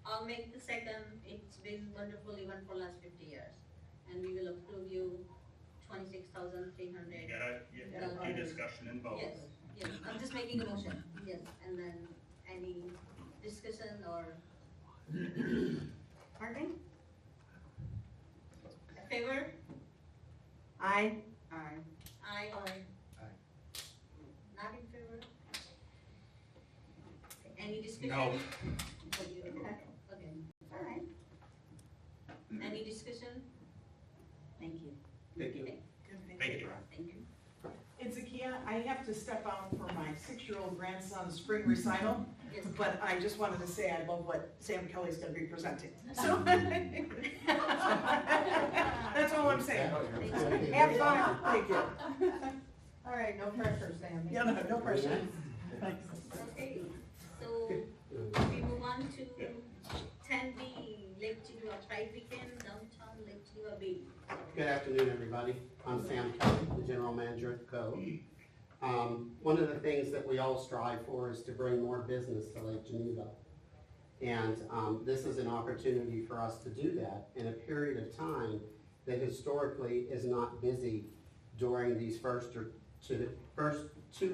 I'll make the second. It's been wonderful even for last 50 years. And we will approve you 26,300. You gotta do discussion and vote. Yes, yes, I'm just making a motion, yes, and then any discussion or Pardon me? favor? Aye. Aye. Aye. Aye. Not in favor? Any discussion? No. Okay, All right. any discussion? Thank you. Thank you. Thank you. Thank you. In Zakia, I have to step out for my 6-year-old grandson's spring recital. But I just wanted to say I love what Sam Kelly's gonna be presenting. So that's all I'm saying. Have fun. Thank you. All right, no pressure, Sam. Yeah, no pressure. Okay, so we move on to 10B, Lake Geneva Pride Weekend, downtown Lake Geneva Bay. Good afternoon, everybody. I'm Sam Kelly, the General Manager at Cove. One of the things that we all strive for is to bring more business to Lake Geneva. And this is an opportunity for us to do that in a period of time that historically is not busy during these first 2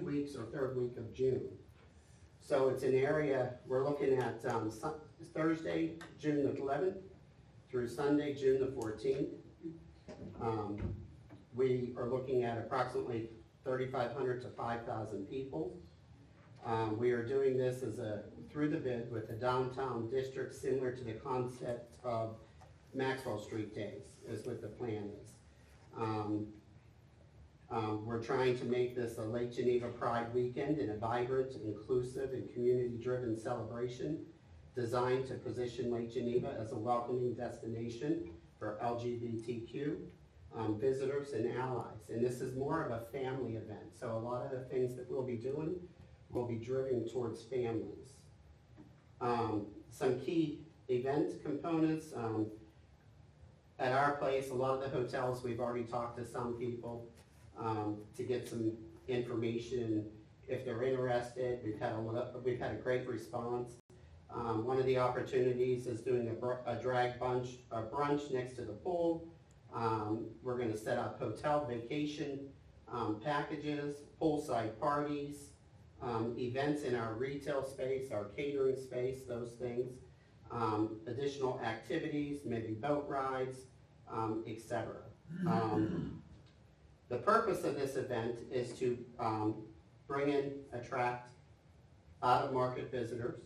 weeks or third week of June. So it's an area, we're looking at Thursday, June the 11th through Sunday, June the 14th. We are looking at approximately 3,500 to 5,000 people. We are doing this through the bid with a downtown district similar to the concept of Maxwell Street Days, is what the plan is. We're trying to make this a Lake Geneva Pride Weekend and a vibrant, inclusive, and community-driven celebration designed to position Lake Geneva as a welcoming destination for LGBTQ visitors and allies. And this is more of a family event, so a lot of the things that we'll be doing will be driven towards families. Some key event components. At our place, a lot of the hotels, we've already talked to some people to get some information if they're interested. We've had a great response. One of the opportunities is doing a brunch next to the pool. We're going to set up hotel vacation packages, poolside parties, events in our retail space, our catering space, those things, additional activities, maybe boat rides, etc. The purpose of this event is to attract out-of-market visitors,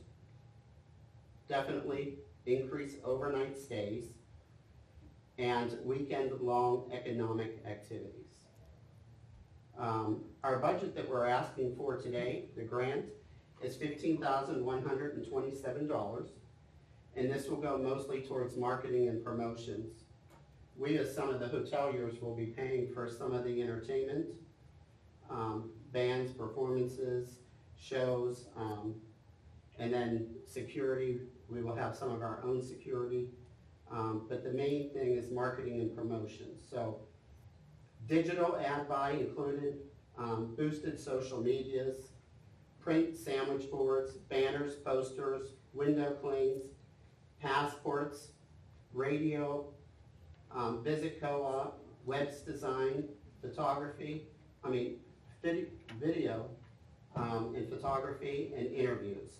definitely increase overnight stays, and weekend-long economic activities. Our budget that we're asking for today, the grant, is $15,127, and this will go mostly towards marketing and promotions. We, as some of the hoteliers, will be paying for some of the entertainment, bands, performances, shows, and then security. We will have some of our own security. But the main thing is marketing and promotions. So digital ad buy included, boosted social medias, print sandwich boards, banners, posters, window clings, passports, radio, visit co-op, webs design, photography, video, and photography and interviews.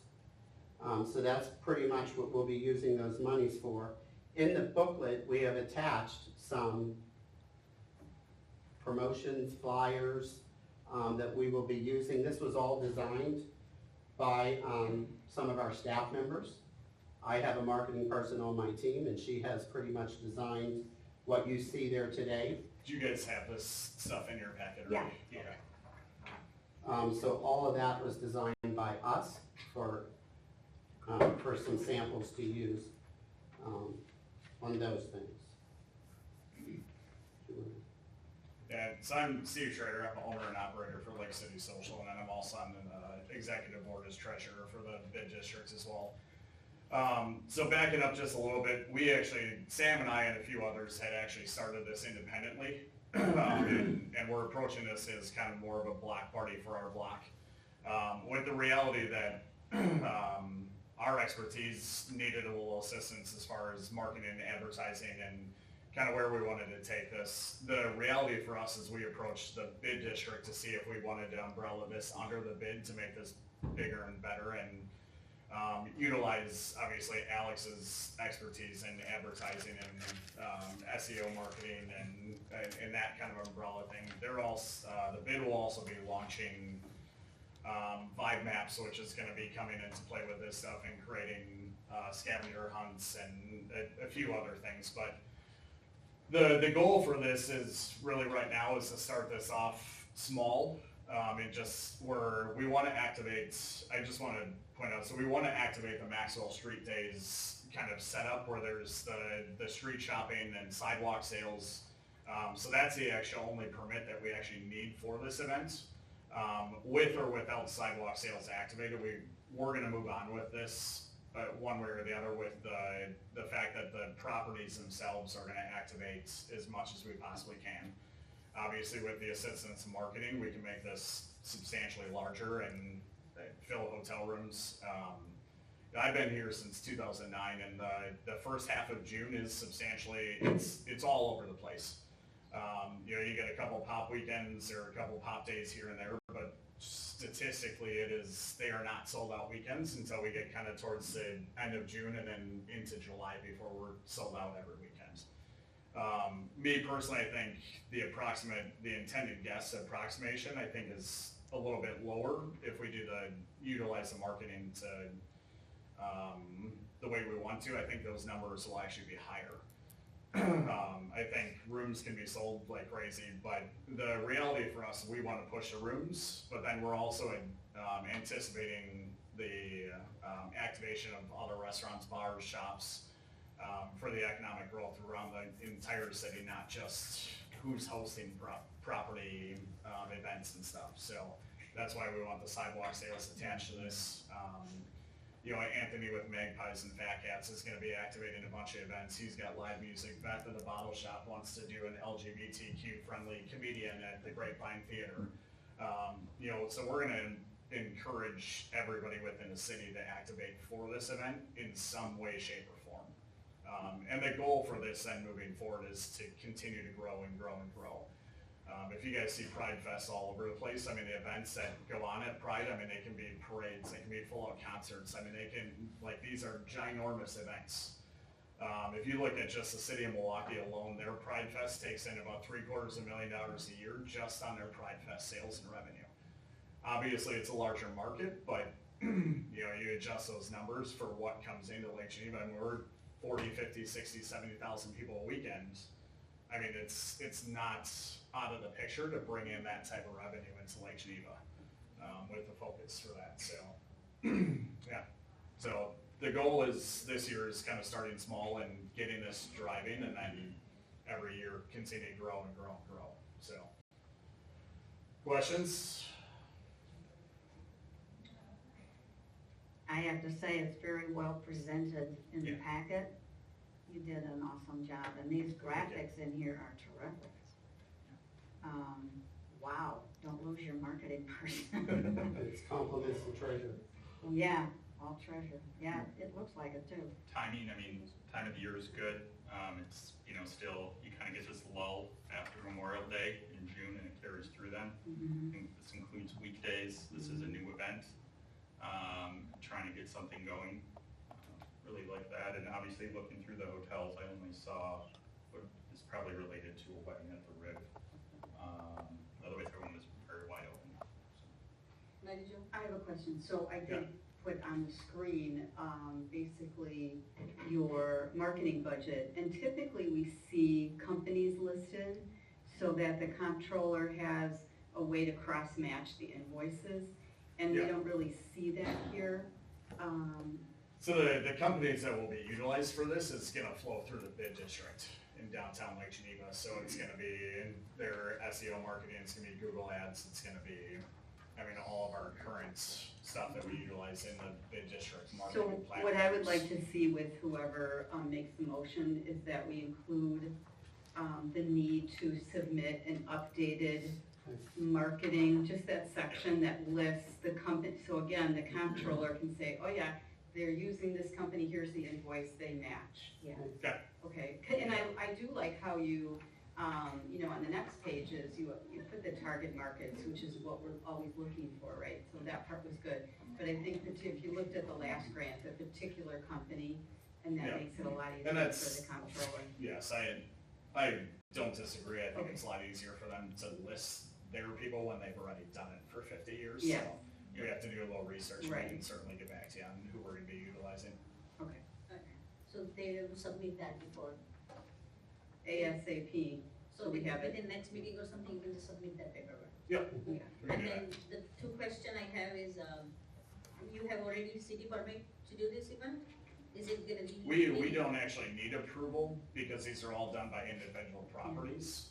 So that's pretty much what we'll be using those monies for. In the booklet, we have attached some promotions, flyers that we will be using. This was all designed by some of our staff members. I have a marketing person on my team, and she has pretty much designed what you see there today. Do you guys have this stuff in your packet already? Yeah. So all of that was designed by us for some samples to use on those things. Yeah, so I'm Steve Schrader, I'm the owner and operator for Lake City Social, and then I'm also on the executive board as treasurer for the bid districts as well. So backing up just a little bit, Sam and I and a few others had actually started this independently, and we're approaching this as kind of more of a block party for our block, with the reality that our expertise needed a little assistance as far as marketing and advertising and kind of where we wanted to take this. The reality for us is we approached the bid district to see if we wanted to umbrella this under the bid to make this bigger and better, and utilize obviously Alex's expertise in advertising and SEO marketing and that kind of umbrella thing. The bid will also be launching Vibe Maps, which is going to be coming into play with this stuff and creating scavenger hunts and a few other things. But the goal for this is really right now is to start this off small. we want to activate, I just want to point out, so we want to activate the Maxwell Street Days kind of setup where there's the street shopping and sidewalk sales. So that's the actual only permit that we actually need for this event. With or without sidewalk sales activated, we're gonna move on with this, one way or the other, with the fact that the properties themselves are gonna activate as much as we possibly can. Obviously, with the assistance of marketing, we can make this substantially larger and fill hotel rooms. I've been here since 2009, and the first half of June is substantially, it's all over the place. You get a couple pop weekends or a couple pop days here and there, but statistically they are not sold out weekends until we get kind of towards the end of June and then into July before we're sold out every weekend. Me personally, I think the intended guest approximation, I think is a little bit lower if we utilize the marketing to the way we want to. I think those numbers will actually be higher. I think rooms can be sold like crazy, but the reality for us, we want to push the rooms, but then we're also anticipating the activation of other restaurants, bars, shops, for the economic growth around the entire city, not just who's hosting property events and stuff. So that's why we want the sidewalk sales attached to this. Anthony with Magpies and Fat Cats is going to be activating a bunch of events. He's got live music. Beth at the Bottle Shop wants to do an LGBTQ friendly comedian at the Grapevine Theater. So we're going to encourage everybody within the city to activate for this event in some way, shape, or form. And the goal for this then moving forward is to continue to grow and grow and grow. If you guys see Pride Fest all over the place, I mean, the events that go on at Pride, I mean, they can be parades, they can be full-out concerts. I mean, these are ginormous events. If you look at just the city of Milwaukee alone, their Pride Fest takes in about $750,000 a year just on their Pride Fest sales and revenue. Obviously, it's a larger market, but you adjust those numbers for what comes into Lake Geneva, and we're 40, 50, 60, 70,000 people a weekend. I mean, it's not out of the picture to bring in that type of revenue into Lake Geneva with the focus for that. So, yeah. So the goal is this year is kind of starting small and getting this driving, and then every year continue to grow and grow and grow. So, questions? I have to say, it's very well presented in the packet. You did an awesome job, and these graphics in here are terrific. Wow, don't lose your marketing person. It's compliments to treasure. Yeah, all treasure. Yeah, it looks like it too. Timing, I mean, time of the year is good. It's, still, you kind of get this lull after Memorial Day in June, and it carries through then. I think this includes weekdays. This is a new event. Trying to get something going. Really like that, and obviously looking through the hotels, I only saw what is probably related to a wedding at the Riv. Otherwise, everyone was very wide open. Lady Jo? I have a question. So I did put on the screen, basically your marketing budget, and typically we see companies listed so that the comptroller has a way to cross-match the invoices, and we don't really see that here. So the companies that will be utilized for this is gonna flow through the bid district in downtown Lake Geneva. So it's gonna be in their SEO marketing, it's gonna be Google Ads, it's gonna be, all of our current stuff that we utilize in the bid district marketing So platforms. what I would like to see with whoever makes the motion is that we include the need to submit an updated marketing, just that section that lists the company. So again, the comptroller can say, oh yeah, they're using this company, here's the invoice, they match. Yeah. Okay, and I do like how you, on the next pages, you put the target markets, which is what we're always looking for, right? So that part was good. But I think that if you looked at the last grant, the particular company, and that makes it a lot easier for the comptroller. Yes, I don't disagree. I think it's a lot easier for them to list their people when they've already done it for 50 years. Yeah. So you have to do a little research. Right. We can certainly get back to you on who we're gonna be utilizing. Okay. So they will submit that before. ASAP. So we have it. Within next meeting or something, you can just submit that paperwork. Yep. Yeah. And then the two question I have is, you have already city permit to do this event? Is it gonna be? We don't actually need approval because these are all done by individual properties.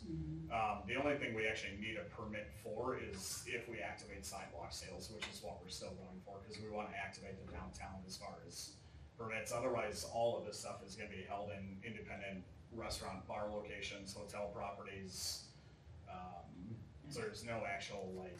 The only thing we actually need a permit for is if we activate sidewalk sales, which is what we're still going for, because we want to activate the downtown as far as permits. Otherwise, all of this stuff is gonna be held in independent restaurant, bar locations, hotel properties. So there's no actual like,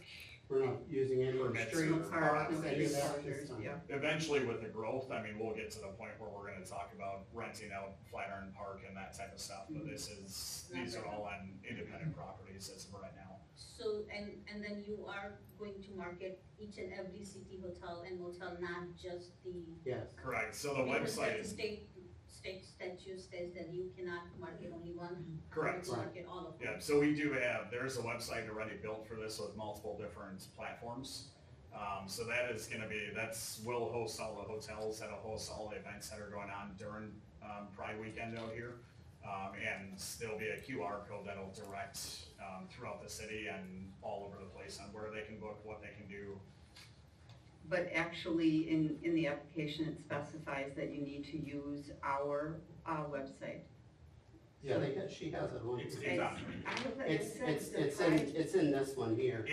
We're not using any of the Permits streets, or parks, properties. any of that this time. Yeah. eventually with the growth, I mean, we'll get to the point where we're gonna talk about renting out Flatiron Park and that type of stuff, but these are all on independent properties as of right now. So, and then you are going to market each and every city hotel and motel, not just the. Yes, Correct, so the because website the is, State statute says that you cannot market only one. correct. You market all of them. Yeah, so we do have, there's a website already built for this with multiple different platforms. So that is gonna be, we'll host all the hotels, that'll host all the events that are going on during, Pride weekend out here. And there'll be a QR code that'll direct, throughout the city and all over the place on where they can book, what they can do. But actually, in the application, it specifies that you need to use our website. yeah, she has it on. It's here. on. It's in this one here.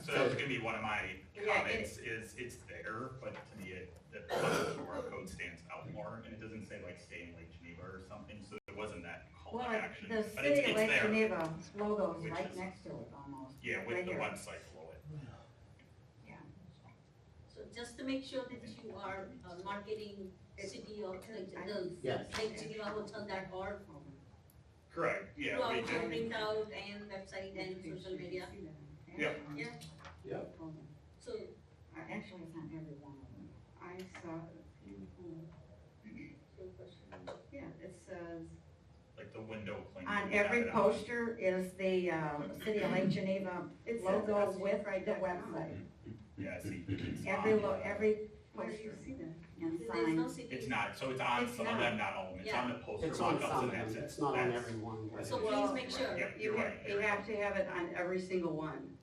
So that was gonna be one of my Yeah, comments, is it's there, but to me, the QR code stands out more, and it doesn't say like stay in Lake Geneva or something, so it wasn't that call Well, to action. the But city it's of Lake there. Geneva logo is Which right is- next to it almost. Yeah, right with the here. website below it. So just to make sure that you are marketing city of, like, the Yes. Lake Geneva hotel.org Correct, yeah, throughout we your do, printout and website and social media. Yep. Yeah, Yep. so Actually, it's on every one of them. I saw, yeah, it says, Like the window cleaning. On we have every it on. poster is the City of Lake Geneva it says logo us with right the now. website. Yeah, see, it's Every, on, every Where do you poster see that? and there's no sign. city. it's not, so it's on It's some of not. them, not all of them, it's Yeah. on the poster It's on walk-ups some and of that's them, it. it's not on That's- every one. So Well, please make sure. Yep, You you're have, right. you have to have it on every single one.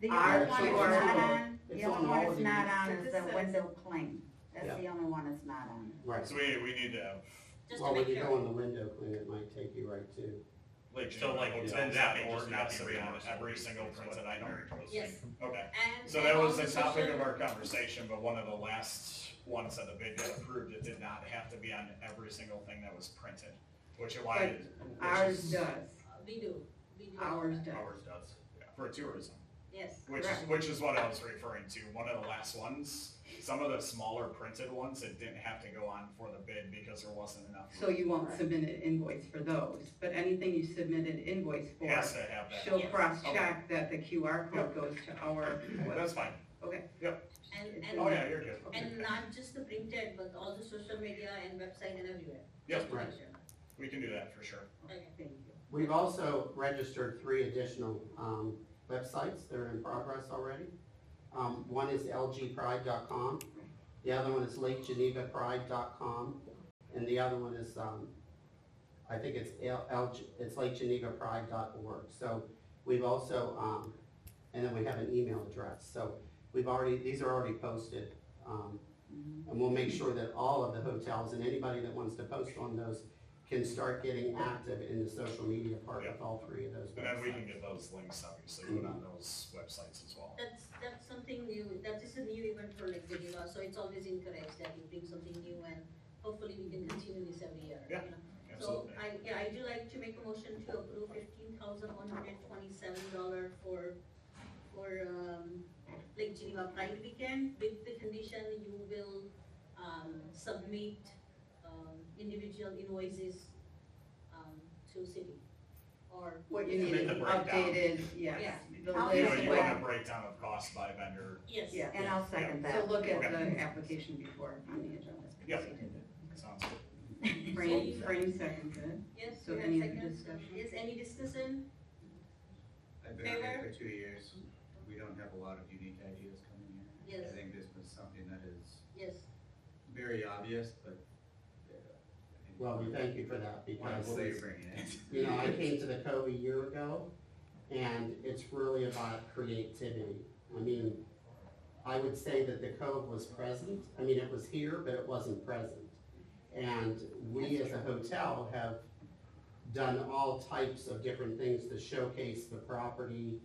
The Our only one it's QR not code. on, It's the only on one all it's of not these. on It is just the says- window clean. That's Yeah. the only one it's not on. Right. so we need to have Just Well, to when make you sure. go on the window clean, it might take you right to. Lake So, Geneva like, hotels then that may or just not yes, be to be on reimbursable every because single it's printed what item. very close. Yes. Okay. And So and that was also the topic social- of our conversation, but one of the last ones that the bid got approved, it did not have to be on every single thing that was printed, which is why. Ours does. We do. Ours does. Ours does, yeah. For tourism, Yes. Correct. which is what I was referring to, one of the last ones, some of the smaller printed ones, it didn't have to go on for the bid because there wasn't enough. So you won't submit an invoice for those, but anything you submit an invoice It for, has to have that. she'll Yes. cross-check that the QR code goes to our, That's fine. okay. And, Oh, yeah, and, you're good. and not just the printed, but also social media and website and everywhere. Yep, Just to make right. sure. we can do that for sure. Okay. Thank you. We've also registered 3 additional websites that are in progress already. One is lgpride.com, the other one is lakegenevapride.com, and the other one is, I think it's it's lakegenevapride.org. So we've also, and then we have an email address. So these are already posted. And we'll make sure that all of the hotels and anybody that wants to post on those can start getting active in the social media part with all 3 of those And then we can websites. get those links obviously put on those websites as well. That's something new, that is a new event for Lake Geneva, so it's always encouraged that you bring something new and hopefully we can continue this every year. Yeah, you know. So Absolutely. I do like to make a motion to approve $15,127 for Lake Geneva Pride Weekend with the condition you will submit individual invoices to city or. What you Make need the is breakdown. updated, yes, Yeah. the I'll You know, list, you what- want a breakdown of costs by vendor. Yes. Yeah. And I'll second so that. look at Okay. the application before on the agenda. Yep. Sounds good. Frame seconded. Yes, So you have any other second? discussion? Yes, any discussion? I've been here Favor? for 2 years. We don't have a lot of unique ideas coming here. Yes. I think this was something that is Yes. very obvious, but I think Well, we thank you for that because, Honestly, you're bringing it. you know, I came to the Cove a year ago and it's really about creativity. I mean, I would say that the Cove was present. I mean, it was here, but it wasn't present. And we as a hotel have done all types of different things to showcase the property,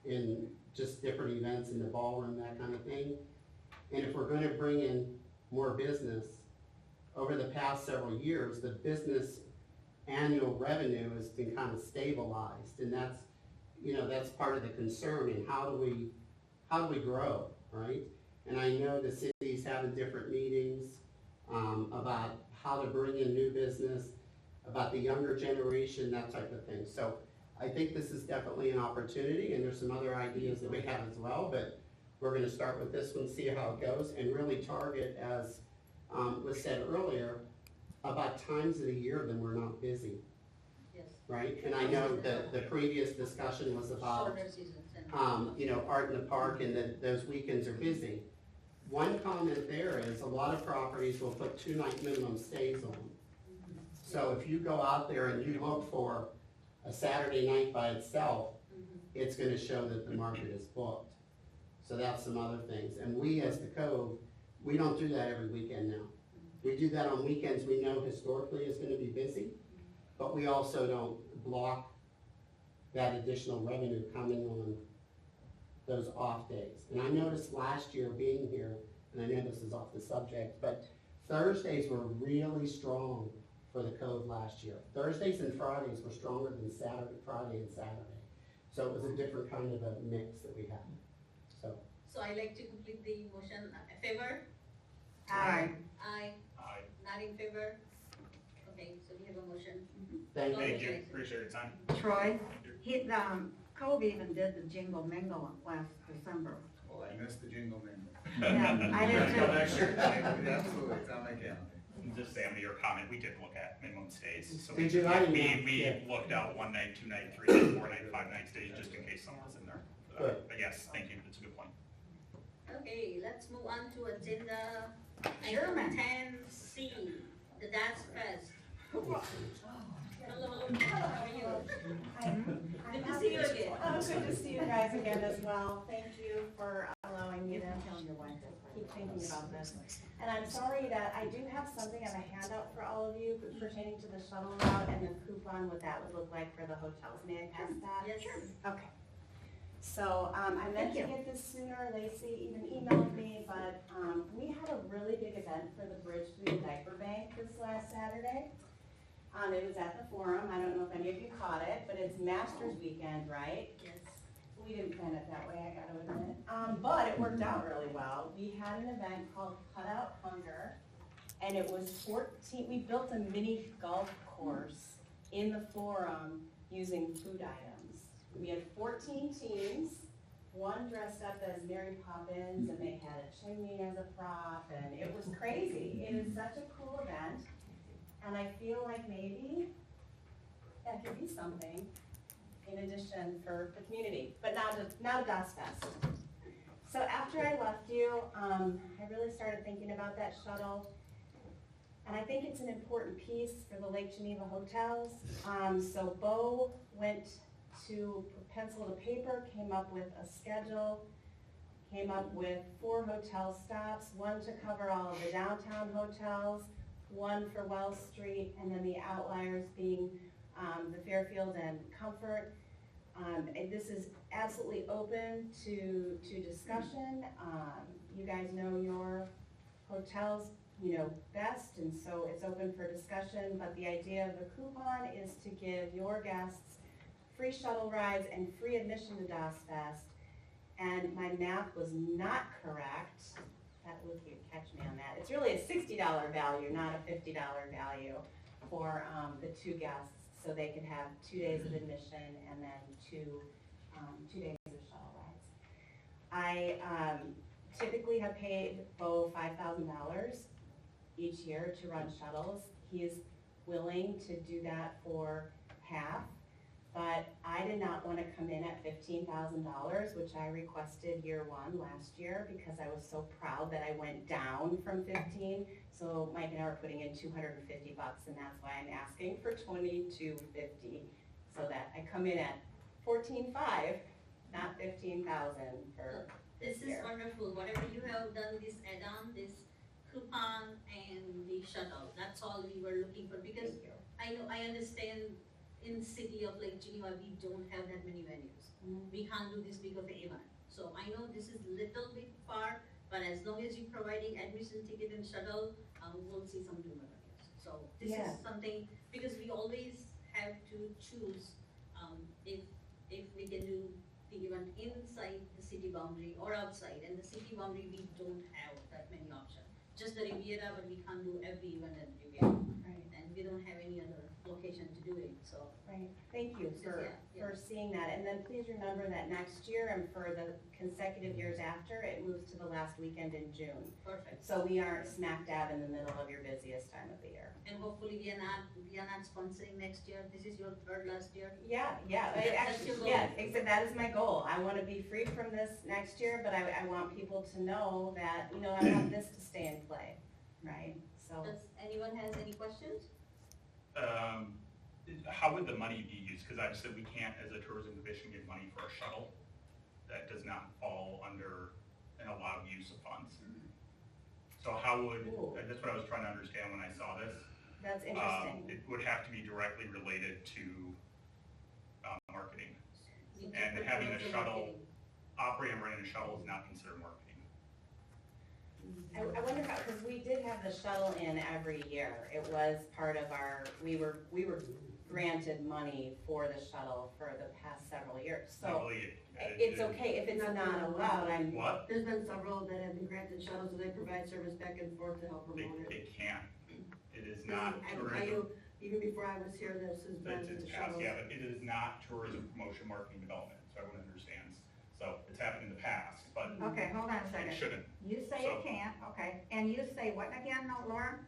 in just different events in the ballroom, that kind of thing. And if we're gonna bring in more business, over the past several years, the business annual revenue has been kind of stabilized, and that's, you know, that's part of the concern, and how do we grow, right? And I know the city's having different meetings, about how to bring in new business, about the younger generation, that type of thing. So I think this is definitely an opportunity, and there's some other ideas that we have as well, but we're gonna start with this one, see how it goes, and really target, as was said earlier, about times of the year when we're not busy, Yes. right? And I know that the previous discussion was about, Shorter seasons and. you know, art in the park, and that those weekends are busy. One comment there is a lot of properties will put 2-night minimum stays on. So if you go out there and you look for a Saturday night by itself, it's gonna show that the market is booked. So that's some other things. And we as the Cove, we don't do that every weekend now. We do that on weekends we know historically is gonna be busy, but we also don't block that additional revenue coming on those off days. And I noticed last year being here, and I know this is off the subject, but Thursdays were really strong for the Cove last year. Thursdays and Fridays were stronger than Friday and Saturday. So it was a different kind of a mix that we had, so. So I like to complete the motion. Favor? Aye. Aye. Aye. Not in favor? Okay, so we have a motion. Thank you. Thank you, appreciate your time. Troy, Cove even did the Jingle Mingle last December. Well, I missed the jingle mingle. Yeah, I did too. Next year, absolutely, it's on my calendar. Just Sam, to your comment, we did look at minimum stays. So Did you? I didn't know. We Yeah. looked out 1 night, 2 night, 3 night, 4 night, 5 night stays, just in case someone was in there. for that. Good. But yes, thank you, that's a good point. Okay, let's move on to agenda Sure, item ma'am. 10C, the Dance Fest. Hello, how are you? Good to see you again. Oh, good to see you guys again as well. Thank you for allowing me to keep thinking about this. And I'm sorry that I do have something on a handout for all of you pertaining to the shuttle route and the coupon, what that would look like for the hotels. May I pass that? Yes. Okay. So, I meant to get this sooner, Lacey even emailed me, but, we had a really big event for the Bridge to the Diaper Bank this last Saturday. It was at the Forum, I don't know if any of you caught it, but it's Masters Weekend, right? Yes. We didn't plan it that way, I gotta admit. But it worked out really well. We had an event called Cut Out Hunger, and it was 14, we built a mini golf course in the Forum using food items. We had 14 teams, one dressed up as Mary Poppins, and they had a chimney as a prop, and it was crazy. It is such a cool event, and I feel like maybe that could be something in addition for the community, but not a DOS Fest. So after I left you, I really started thinking about that shuttle, and I think it's an important piece for the Lake Geneva hotels. So Bo went to pencil to paper, came up with a schedule, came up with 4 hotel stops, one to cover all of the downtown hotels, one for Wells Street, and then the outliers being the Fairfield and Comfort. And this is absolutely open to discussion. You guys know your hotels, you know, best, and so it's open for discussion, but the idea of the coupon is to give your guests free shuttle rides and free admission to DOS Fest. And my math was not correct. That was, you catch me on that. It's really a $60 value, not a $50 value for the 2 guests, so they can have 2 days of admission and then 2 days of shuttle rides. I typically have paid Bo $5,000 each year to run shuttles. He is willing to do that for half. but I did not want to come in at $15,000, which I requested year one last year because I was so proud that I went down from 15. So Mike and I are putting in $250, and that's why I'm asking for $22.50, so that I come in at 14.5, not 15,000 for This this is year. wonderful, whatever you have done, this add-on, this coupon and the shuttle, that's all we were looking for, because Thank you. I understand in city of Lake Geneva, we don't have that many venues. We can't do this big of an event. So I know this is little bit far, but as long as you're providing admission ticket and shuttle, we'll see some good revenues. So this Yeah. is something, because we always have to choose, if we can do the event inside the city boundary or outside, and the city boundary, we don't have that many options. Just the Riviera, but we can't do every event at Riviera, Right. and we don't have any other location to do it, so. Right, thank you for, Yeah, for seeing that, and then please remember that next year and for the consecutive years after, it moves to the last weekend in June. Perfect. So we aren't smack dab in the middle of your busiest time of the year. And hopefully we are not sponsoring next year, this is your third last year. Yeah, That's your actually, goal. yeah, except that is my goal. I wanna be free from this next year, but I want people to know that, you know, I want this to stay in play, right? So, Does anyone has any questions? How would the money be used? Because I've said we can't, as a tourism commission, give money for a shuttle. That does not fall under an allowed use of funds. So how would, Ooh. that's what I was trying to understand when I saw this. that's interesting. It would have to be directly related to marketing. And having a shuttle, operating and running a shuttle is not considered marketing. I wonder how, because we did have the shuttle in every year. It was part of our, we were granted money for the shuttle for the past several years. So Really, it's okay if it's not allowed, I'm, What? There's been several that have been granted shuttles, and they provide service back and forth to help They, promote it. they can't. It is not I will tell tourism. you, even before I was here, this has been It's the past, shuttles. yeah, but it is not tourism promotion, marketing, development, so everyone understands. So it's happened in the past, but Okay, hold on a it second. shouldn't. You say So- it can't, okay, and you say what again, no, Laura?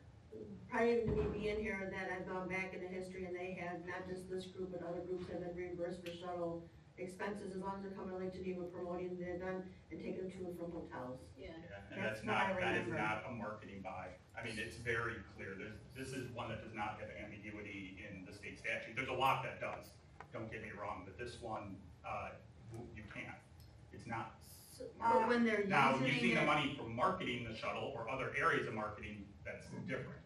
Prior to me being here, that I've gone back in the history, and they have, not just this group, but other groups have been reimbursed for shuttle expenses, as long as they're coming to Lake Geneva promoting the event and taking them to and from hotels. Yeah. Yeah, and That's that's what I not, that is remember. not a marketing buy. I mean, it's very clear. This is one that does not have ambiguity in the state statute. There's a lot that does, don't get me wrong, but this one, you can't. It's not. But when they're Now, using using the it, money for marketing the shuttle or other areas of marketing, that's different.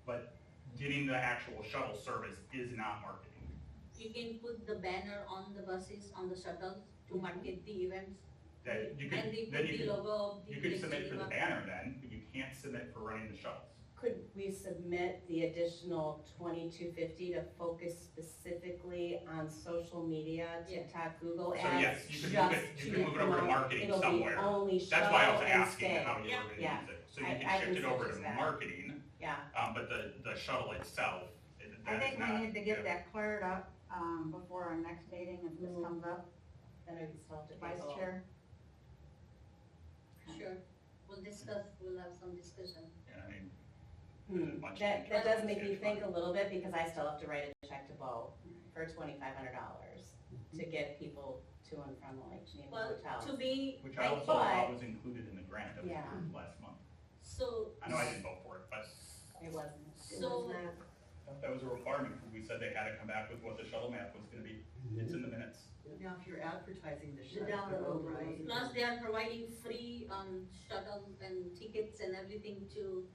But getting the actual shuttle service is not marketing. You can put the banner on the buses, on the shuttles, to market the events. That you And could, they then put the logo of the. you could Lake submit for the Geneva. banner then, but you can't submit for running the shuttles. could we submit the additional $22.50 to focus specifically on social media, TikTok, Google So ads? yes, you could just move it, you could move it over to promote- marketing somewhere. It'll be only That's why I was shuttle and asking stay. how you were Yeah. gonna use it. So you I can shift can it over to suggest that. marketing, Yeah, but the shuttle itself, I that is think we not. need to get that cleared up, before our next meeting, if this comes up, then we can still have to Vice table. Chair. Sure, we'll have some discussion. Yeah, I mean, much That change. does make me think a little bit, because I still have to write a check to Bo for $2,500 to get people to and from the Lake Geneva Well, hotels. to be, Which I also but- thought was included in the grant that was Yeah. approved last month. so, I know I didn't vote for it, but It wasn't. it so, was not. I thought that was a requirement. We said they had to come back with what the shuttle map was gonna be. It's in the minutes. Now, if you're advertising the The download, right? plus they are providing free, shuttle and tickets and everything to,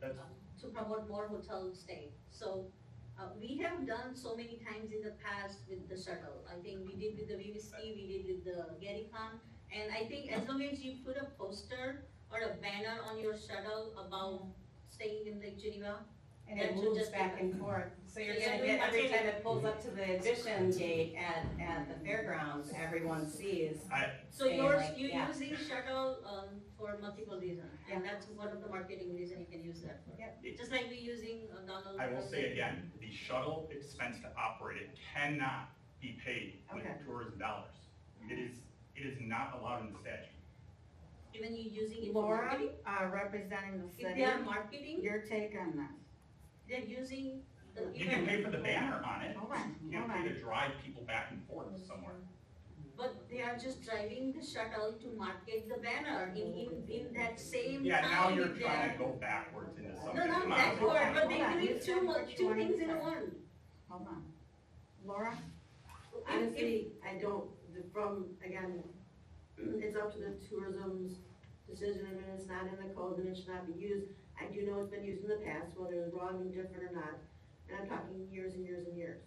That's, to promote more hotel stay. So, we have done so many times in the past with the shuttle. I think we did with the VVC, we did with the GaryCon. And I think as long as you put a poster or a banner on your shuttle about staying in Lake Geneva, And that it should moves just be back fine. and forth. So you're Yeah, gonna we get, have every to- time it pulls up to the admission gate at the fairgrounds, everyone sees. So Saying you're, like, you're yeah. using shuttle, for multiple reasons, and that's one of the marketing reason you can use that for. Yep. Just like we using Donald. I will say again, the shuttle expense to operate it cannot be paid with Okay. tourism dollars. It is not allowed in the statute. Even you using it for Laura, marketing, representing the if city, they are marketing, your take on this? they're using You can pay for the banner on it. Hold on, You can't pay to drive people back and forth somewhere. But they are just driving the shuttle to market the banner in that same Yeah, now town you're with trying their- to go backwards into something. No, not Come on. backward, but Hold on, they're you doing said what you two wanted things to in say. one. Hold on. Laura? Honestly, I don't, again, it's up to the tourism's decision, and it's not in the code, and it should not be used. I do know it's been used in the past, whether it's wrong, indifferent, or not, and I'm talking years and years and years.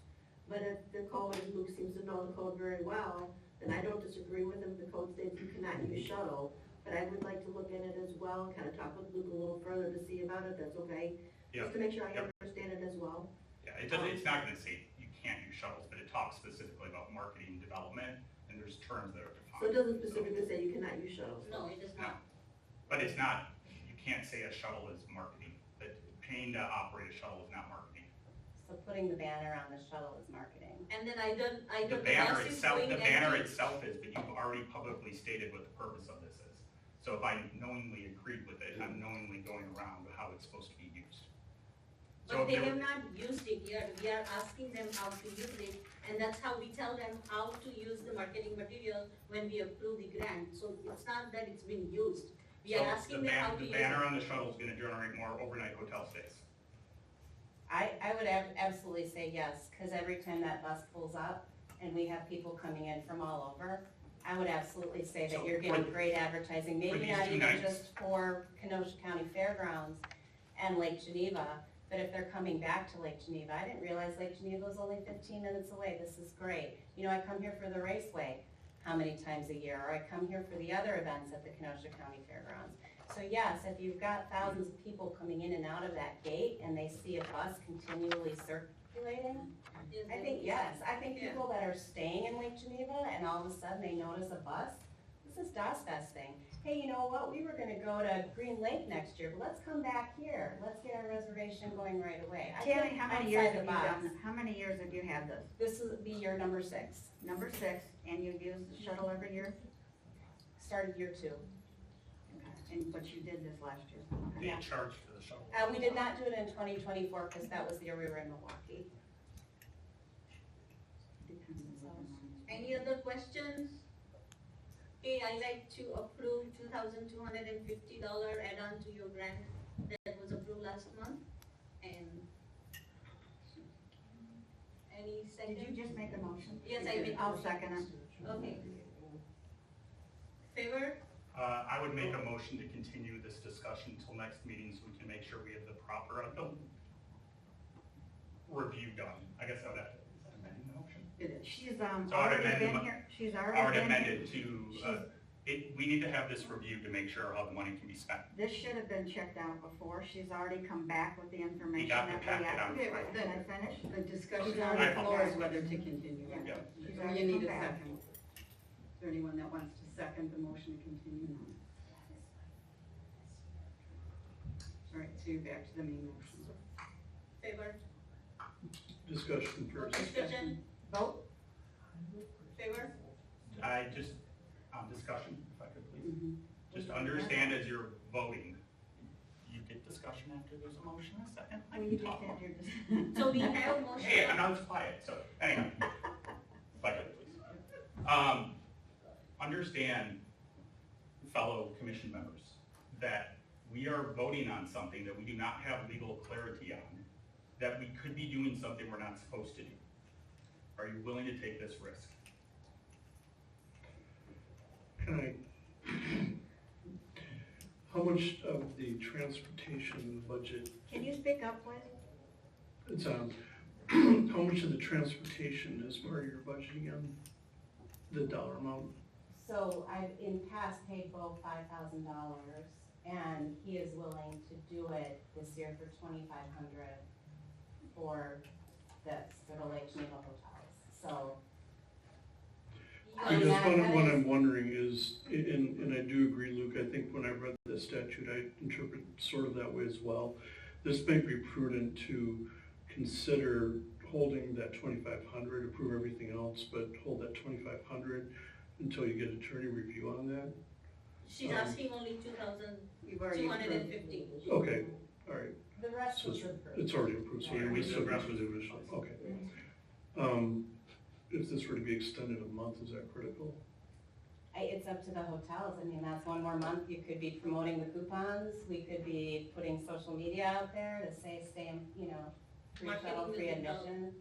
But if the code, and Luke seems to know the code very well, then I don't disagree with him, the code states you cannot use shuttle. But I would like to look at it as well, and kind of talk with Luke a little further to see about it, that's okay? Yeah. Just to make sure I Yep. understand it as well. Yeah, it doesn't, it's not gonna say you can't use shuttles, but it talks specifically about marketing development, and there's terms that are defined. So it doesn't specifically say you cannot use shuttles. No, it is not. But it's not, you can't say a shuttle is marketing, that paying to operate a shuttle is not marketing. So putting the banner on the shuttle is marketing. And then The banner itself, the banner itself is, but you've already publicly stated what the purpose of this is. So if I knowingly agreed with it, I'm knowingly going around how it's supposed to be used. So But if they there- have not used it yet, we are asking them how to use it, and that's how we tell them how to use the marketing material when we approve the grant, so it's not that it's been used. We are So asking the them how to The use banner it. on the shuttle is gonna generate more overnight hotel stays. I would absolutely say yes, because every time that bus pulls up and we have people coming in from all over, I would absolutely say that So you're getting great advertising, maybe these not two even nights. just for Kenosha County Fairgrounds and Lake Geneva, but if they're coming back to Lake Geneva, I didn't realize Lake Geneva was only 15 minutes away, this is great. You know, I come here for the raceway, how many times a year, or I come here for the other events at the Kenosha County Fairgrounds. So yes, if you've got thousands of people coming in and out of that gate and they see a bus continually circulating, Yes, I they think will. yes, I think Yeah. people that are staying in Lake Geneva and all of a sudden they notice a bus, this is DOS Fest thing. Hey, you know what, we were gonna go to Green Lake next year, but let's come back here, let's get our reservation going right away. I Tammy, think how many outside years the have you box. done, how many years have you had this? This is be year number 6, Number 6, and you've used the shuttle every year? started year 2. But you did this last year. They charge for the shuttle. We did not do it in 2024 because that was the year we were in Milwaukee. Any other questions? Okay, I like to approve $2,250 add-on to your grant that was approved last month, and any second? Did you just make a motion? Yes, I made. I'll second it. Okay. Favor? I would make a motion to continue this discussion until next meeting so we can make sure we have the proper, review done. I guess I would have to amend the motion. She's, So I would already amend been my- here, she's I already would been amend here. it to, we need to have this reviewed to make sure how the money can be spent. This should have been checked out before, she's already come back with the information got the that we packet have. on Okay, Friday. but Can I finish? The discussion She's on already the come floor back. is whether to continue. Yeah. Yeah. She's So already you need come a back. second. Is there anyone that wants to second the motion to continue? All right, so you're back to the main motion. Favor? Discussion first. Discussion? Vote? Favor? I just, discussion, if I could please. Mhm. Just understand as you're voting, you get discussion after there's a motion and a second. I Well, can you talk. just had your. So we have a motion. Hey, I'm not quiet, so anyway, if I could please. Understand, fellow commission members, that we are voting on something that we do not have legal clarity on, that we could be doing something we're not supposed to do. Are you willing to take this risk? Can I, how much of the transportation budget, Can you speak up, please? it's how much of the transportation is part of your budget again? The dollar amount? So I've in past paid Bo $5,000 and he is willing to do it this year for $2,500 for this, for the Lake Geneva hotels, so. I guess what I'm wondering is, and I do agree, Luke, I think when I read the statute, I interpret sort of that way as well. This might be prudent to consider holding that 2,500, approve everything else, but hold that 2,500 until you get attorney review on that. She's asking only 2,250. Okay, all right. The rest So was it's- approved. It's already approved, so Yeah, we we will did still rest do was the approved. additional, okay. If this were to be extended a month, is that critical? It's up to the hotels. I mean, that's one more month. You could be promoting the coupons. We could be putting social media out there to say, stay, you know, free Marketing shuttle, free will help. admission.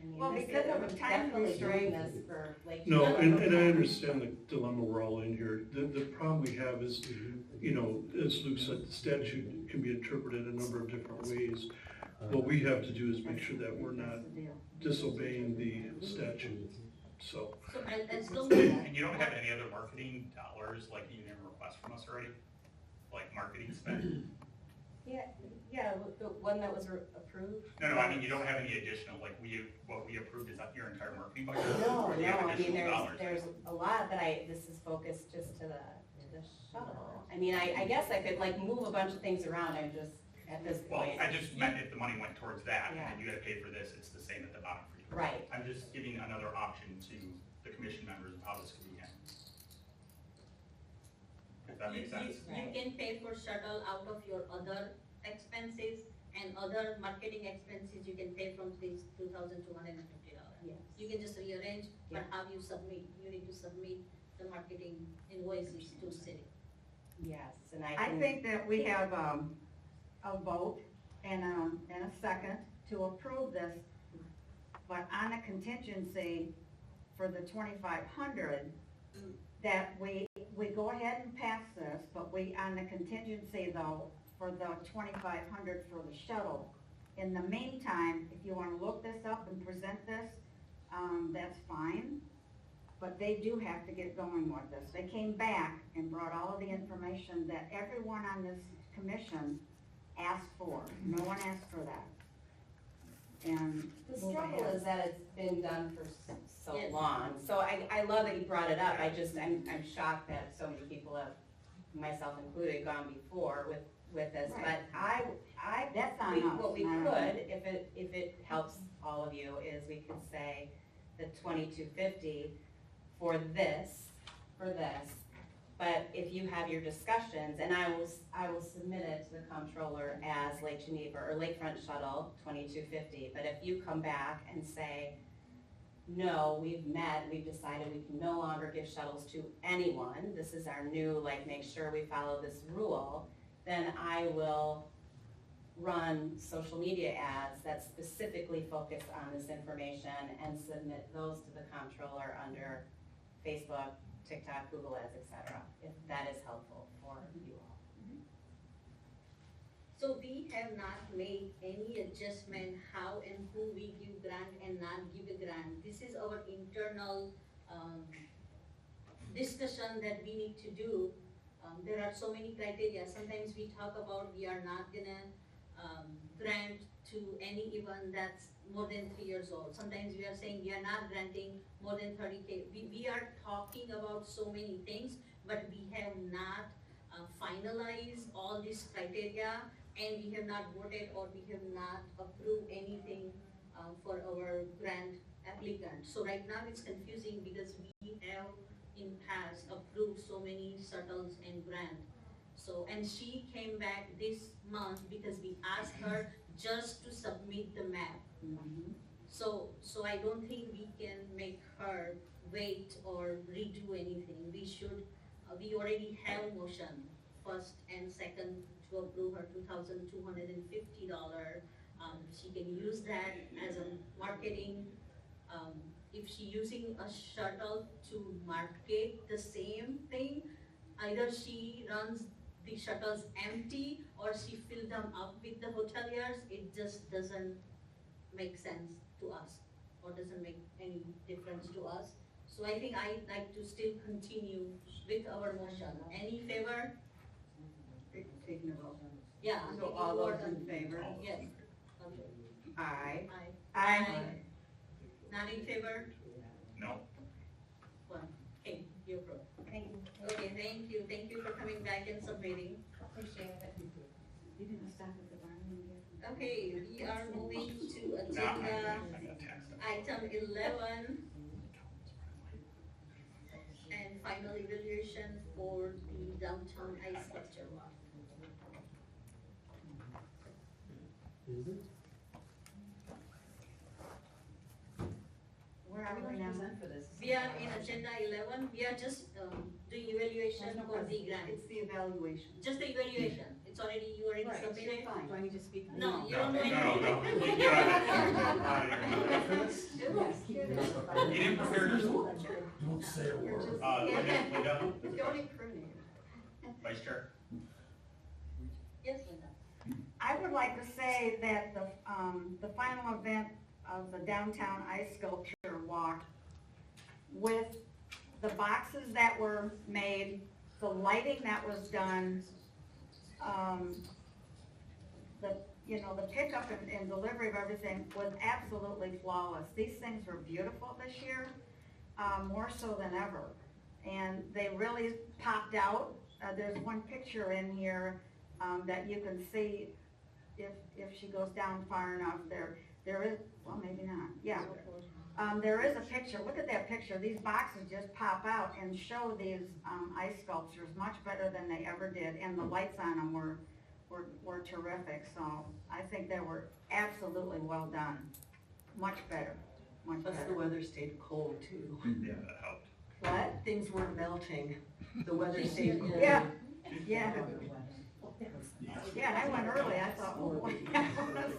I mean, Well, this- because of the we're time definitely doing constraints. this for Lake No, Geneva. and I understand the dilemma we're all in here. The problem we have is, you know, as Luke said, the statute can be interpreted a number of different ways. What we have to do is make sure that we're not disobeying the statute, so. So as long And you don't have any other marketing dollars, like you didn't request from us already? Like marketing spend? Yeah, the one that was approved. No, I mean, you don't have any additional, like what we approved is that your entire marketing budget? No, Or do you have I mean, additional dollars? there's a lot that this is focused just to the shuttle. I mean, I guess I could like move a bunch of things around, I'm just, at this Well, point. I just meant if the money went towards that, Yeah. and you gotta pay for this, it's the same at the bottom for you. Right. I'm just giving another option to the commission members of how this could be handled. If that makes sense. You can pay for shuttle out of your other expenses and other marketing expenses, you can pay from this $2,250. Yes. You can just rearrange, but Yeah. how you submit, you need to submit the marketing invoices to city. Yes, and I think that we have, a vote and a second to approve this, but on a contingency for the 2,500, that we go ahead and pass this, but we, on the contingency though, for the 2,500 for the shuttle. In the meantime, if you wanna look this up and present this, that's fine. But they do have to get going with this. They came back and brought all of the information that everyone on this commission asked for. No one asked for that. And The move struggle ahead. is that it's been done for so Yes. long, so I love that you brought it up, I'm shocked that so many people have, myself included, gone before with this, but I, That's on us. what we not on could, if it helps all of you, is we could say the 2,250 for this, but if you have your discussions, and I will submit it to the comptroller as Lake Geneva, or Lakefront Shuttle, 2,250, but if you come back and say, no, we've decided we can no longer give shuttles to anyone, this is our new, like, make sure we follow this rule, then I will run social media ads that specifically focus on this information and submit those to the comptroller under Facebook, TikTok, Google Ads, etc., if that is helpful for you all. So we have not made any adjustment how and who we give grant and not give a grant. This is our internal discussion that we need to do. There are so many criteria. Sometimes we talk about we are not gonna grant to any event that's more than 3 years old. Sometimes we are saying we are not granting more than 30K. We are talking about so many things, but we have not finalized all these criteria, and we have not voted or we have not approved anything for our grant applicant. So right now it's confusing because we have in past approved so many shuttles and grant. So, and she came back this month because we asked her just to submit the map. So I don't think we can make her wait or redo anything. We should, we already have motion, first and second, to approve her $2,250. She can use that as a marketing, if she using a shuttle to market the same thing, either she runs the shuttles empty or she fill them up with the hoteliers, it just doesn't make sense to us or doesn't make any difference to us. So I think I'd like to still continue with our motion. Any favor? Taking a vote. Yeah. So taking all vote those on- in favor? Yes. Okay. Aye. Aye. Not in favor? No? One. Okay, you approve. Thank you. Okay, thank you for coming back and submitting. Appreciate it. You didn't stop at the bargaining unit? Okay, we are moving to Not, agenda I got taxed. item 11. And final evaluation for the downtown ice sculpture walk. Where are we now? For this. We are in agenda 11, we are just doing evaluation There's no for the presentation. grant. It's the evaluation. Just the evaluation, it's already, you already Right, submitted. Fine. Do I need to speak? No, you No, don't no, know no, anything. no. You don't have to. Yes, keep it. You didn't prepare yourself. Don't say a You're just- Linda, Don't incriminate. Vice Chair? Yes, Linda. I would like to say that the final event of the downtown ice sculpture walk, with the boxes that were made, the lighting that was done, the pickup and delivery of everything was absolutely flawless. These things were beautiful this year, more so than ever. And they really popped out. There's one picture in here that you can see if she goes down far enough. There is, well, maybe not, yeah. There is a picture, look at that picture, these boxes just pop out and show these ice sculptures much better than they ever did, and the lights on them were terrific, so I think they were absolutely well done, much better, much Plus the better. weather stayed cold too. Yeah, that helped. What? Things weren't melting. The weather stayed cold. Yeah, yeah. Yeah, and I went early, I thought, oh, I wanna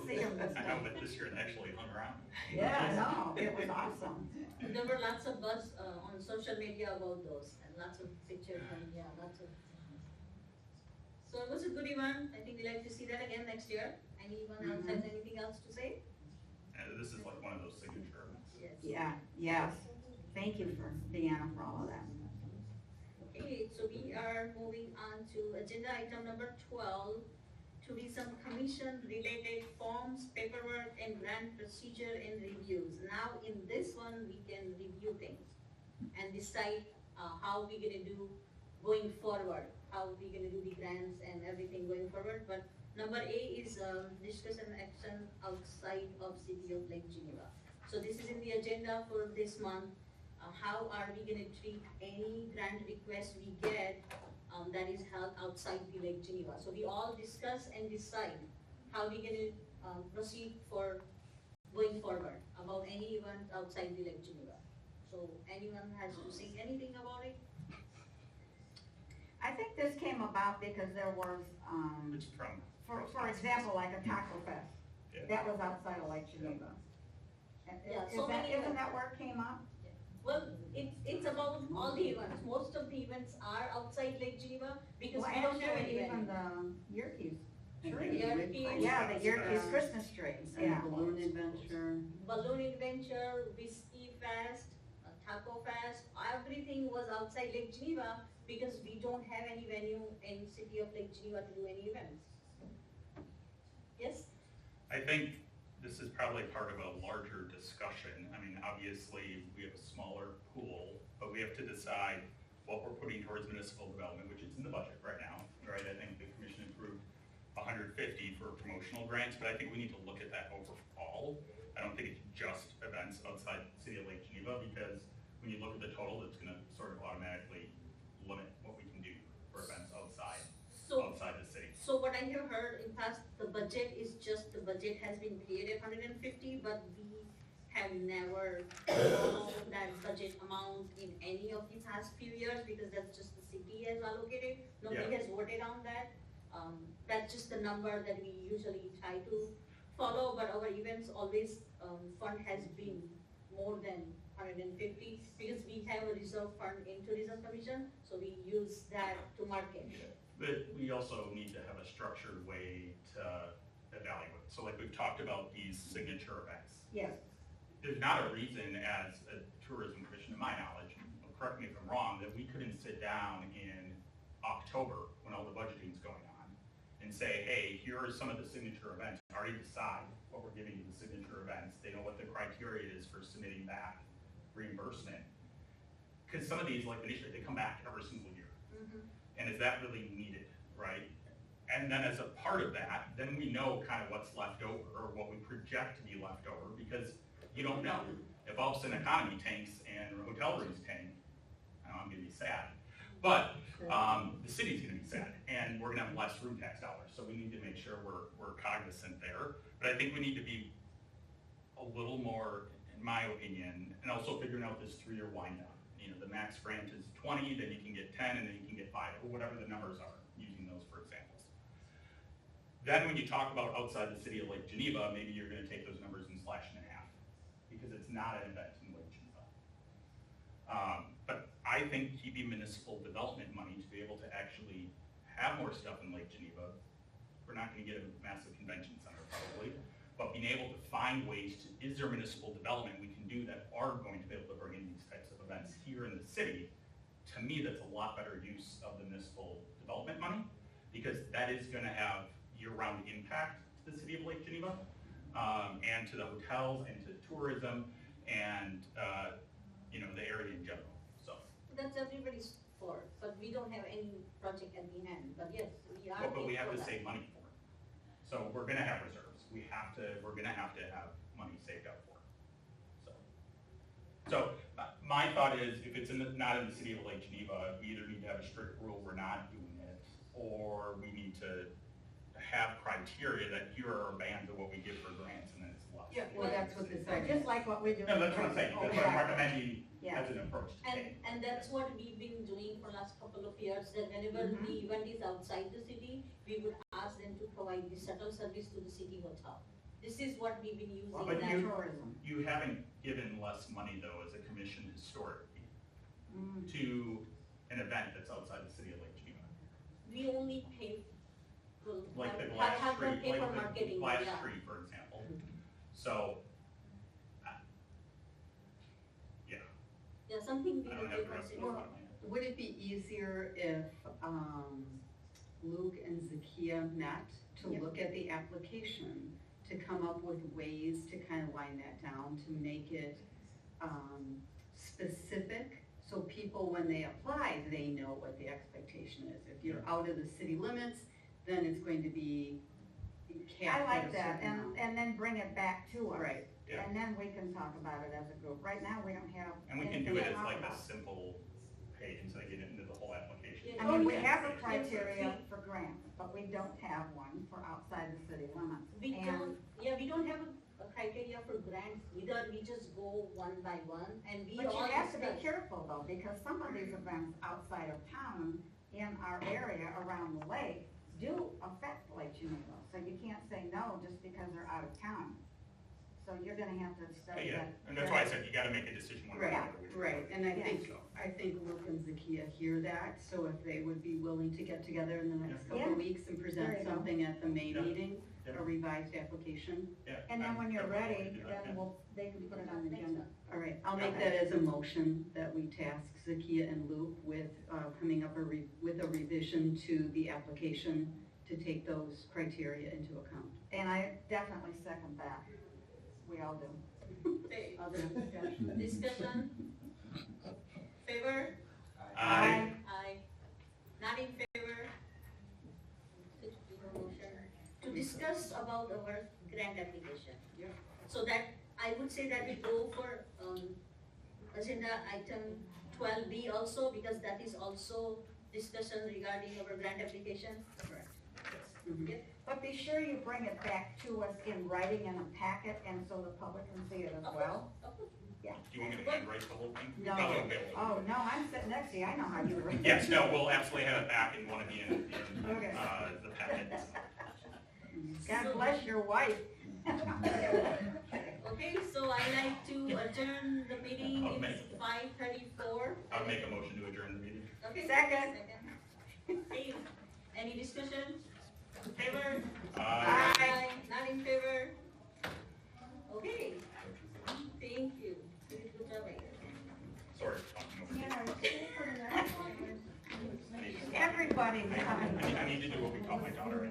see them this I know, time. but this year it actually hung around. Yeah, I know, it was awesome. There were lots of buzz on social media about those, and lots of pictures, and yeah, lots of. So it was a good event, I think we like to see that again next year. Anyone else has anything else to say? And this is like one of those signature events. Yes. Yeah, yes, thank you for, Deanna, for all of that. Okay, so we are moving on to agenda item number 12, tourism commission related forms, paperwork, and grant procedure and reviews. Now, in this one, we can review things and decide how we're gonna do going forward, how we're gonna do the grants and everything going forward. But number A is discussion action outside of city of Lake Geneva. So this is in the agenda for this month. How are we gonna treat any grant request we get that is held outside the Lake Geneva? So we all discuss and decide how we gonna proceed for going forward about any event outside the Lake Geneva. So anyone has to say anything about it? I think this came about because there was, It's from. for example, like a taco fest, Yeah. that was outside of Lake Geneva. Yeah, Is so that, many isn't that where it came up? Well, it's about all the events. Most of the events are outside Lake Geneva because Well, we don't have actually, any even venue. the Yerkes And tree. the Yerkes. Red Yeah, the Cross Yerkes Fest, Christmas tree, And yeah. the balloon adventure. Balloon Adventure, Whiskey Fest, Taco Fest, everything was outside Lake Geneva because we don't have any venue in city of Lake Geneva to do any events. Yes? I think this is probably part of a larger discussion. I mean, obviously, we have a smaller pool, but we have to decide what we're putting towards municipal development, which is in the budget right now, right? I think the commission approved 150 for promotional grants, but I think we need to look at that overall. I don't think it's just events outside the city of Lake Geneva, because when you look at the total, it's gonna sort of automatically limit what we can do for events outside the city. So what I have heard in past, the budget is just, the budget has been created 150, but we have never followed that budget amount in any of the past few years because that's just the city has allocated. Nobody has voted on that. That's just the number that we usually try to follow, but our events always, fund has been more than 150 because we have a reserve fund in tourism commission, so we use that to market. But we also need to have a structured way to evaluate. So like we've talked about these signature events. Yes. There's not a reason as a tourism commission, to my knowledge, correct me if I'm wrong, that we couldn't sit down in October when all the budgeting's going on and say, hey, here are some of the signature events. Already decide what we're giving you the signature events. They know what the criteria is for submitting back reimbursement. Because some of these, like Venetia, they come back every single year. And is that really needed, right? And then as a part of that, then we know kind of what's left over or what we project to be left over because you don't know. If all of a sudden economy tanks and hotel rooms tank, I'm gonna be sad. But, the city's gonna be sad, and we're gonna have less room tax dollars, so we need to make sure we're cognizant there. But I think we need to be a little more, in my opinion, and also figuring out this 3-year wind down. You know, the max grant is 20, then you can get 10, and then you can get 5, or whatever the numbers are, using those for examples. Then when you talk about outside the city of Lake Geneva, maybe you're gonna take those numbers and slash it in half, because it's not an event in Lake Geneva. But I think keeping municipal development money to be able to actually have more stuff in Lake Geneva, we're not gonna get a massive convention center probably, but being able to find ways to, is there municipal development we can do that are going to be able to bring in these types of events here in the city? To me, that's a lot better use of the municipal development money, because that is gonna have year-round impact to the city of Lake Geneva, and to the hotels and to tourism and, you know, the area in general, so. That's everybody's for, but we don't have any project at the end, but yes, we are. But we have for to that. save money for it. So we're gonna have reserves. We're gonna have to have money saved up for it. So my thought is, if it's not in the city of Lake Geneva, we either need to have a strict rule, we're not doing it, or we need to have criteria that here are our bands of what we give for grants, and then it's less. Yeah, well, that's what this. Just like what we do. No, that's what I'm saying. That's what I'm recommending Yeah. as an approach to take. And that's what we've been doing for last couple of years, that whenever the event is outside the city, we would ask them to provide the shuttle service to the city hotel. This is what we've been using. But that tourism. you haven't given less money though as a commission historically to an event that's outside the city of Lake Geneva. We only pay, well, Like the have glass them tree, pay for like the marketing, glass yeah. tree, for example. So, yeah, Yeah, something we I will don't have the rest of consider. it. on my head. Would it be easier if, Luke and Zakia met to look at the application, to come up with ways to kind of wind that down, to make it, specific, so people, when they apply, they know what the expectation is. If you're out of the city limits, then it's going to be I capped at like a that, certain amount. and then bring it back to us. Right. Yeah. And then we can talk about it as a group. Right now, we don't have And we can anything do it to as talk like a about. simple page instead of getting into the whole application. I mean, we Oh, have a yes. criteria for grants, but we don't have one for outside the city limits. We And don't, yeah, we don't have a criteria for grants, either we just go one by one, and we But all you have to be discuss. careful though, because some of these events outside of town in our area around the lake do affect Lake Geneva. So you can't say no just because they're out of town. So you're gonna have to study Yeah, that. and that's why I said you gotta make a decision one way or Right, the other. right, and I Yeah. think Luke and Zakia hear that, so if they would be willing to get together in the next couple Yeah. of weeks and There present you go. something at the May Yeah. meeting, Yeah. a revised application. Yeah, And then when you're definitely ready, do that, then yeah. they can put it on the agenda. All right, I'll make that as a motion, that we task Zakia and Luke with, coming up with a revision to the application to take those criteria into account. And I definitely second that. We all do. Okay, Other discussion? discussion, favor? Aye. Aye. Not in favor? Motion. To discuss about our grant application. Yeah. So that, I would say that we go for, agenda item 12B also, because that is also discussion regarding our grant application. Correct. Yes. Mhm. But be sure you bring it back to us in writing in a packet, and so the public can see it as Of well. course, of course. Do you want me to handwrite the whole thing? No. Probably won't be able to. Oh, no, I'm sitting next to you, I know how you read. Yes, no, we'll absolutely have it back and want to be in, Okay. the packet. God bless your wife. Okay, so I like to adjourn the meeting, I'll it's 5:34. I'll make a motion to adjourn the meeting. Okay. Second. Okay, any discussion? Favor? Aye. Not in favor? Okay, thank you. Good job, I guess. Sorry. Everybody. I need to do what we call my daughter.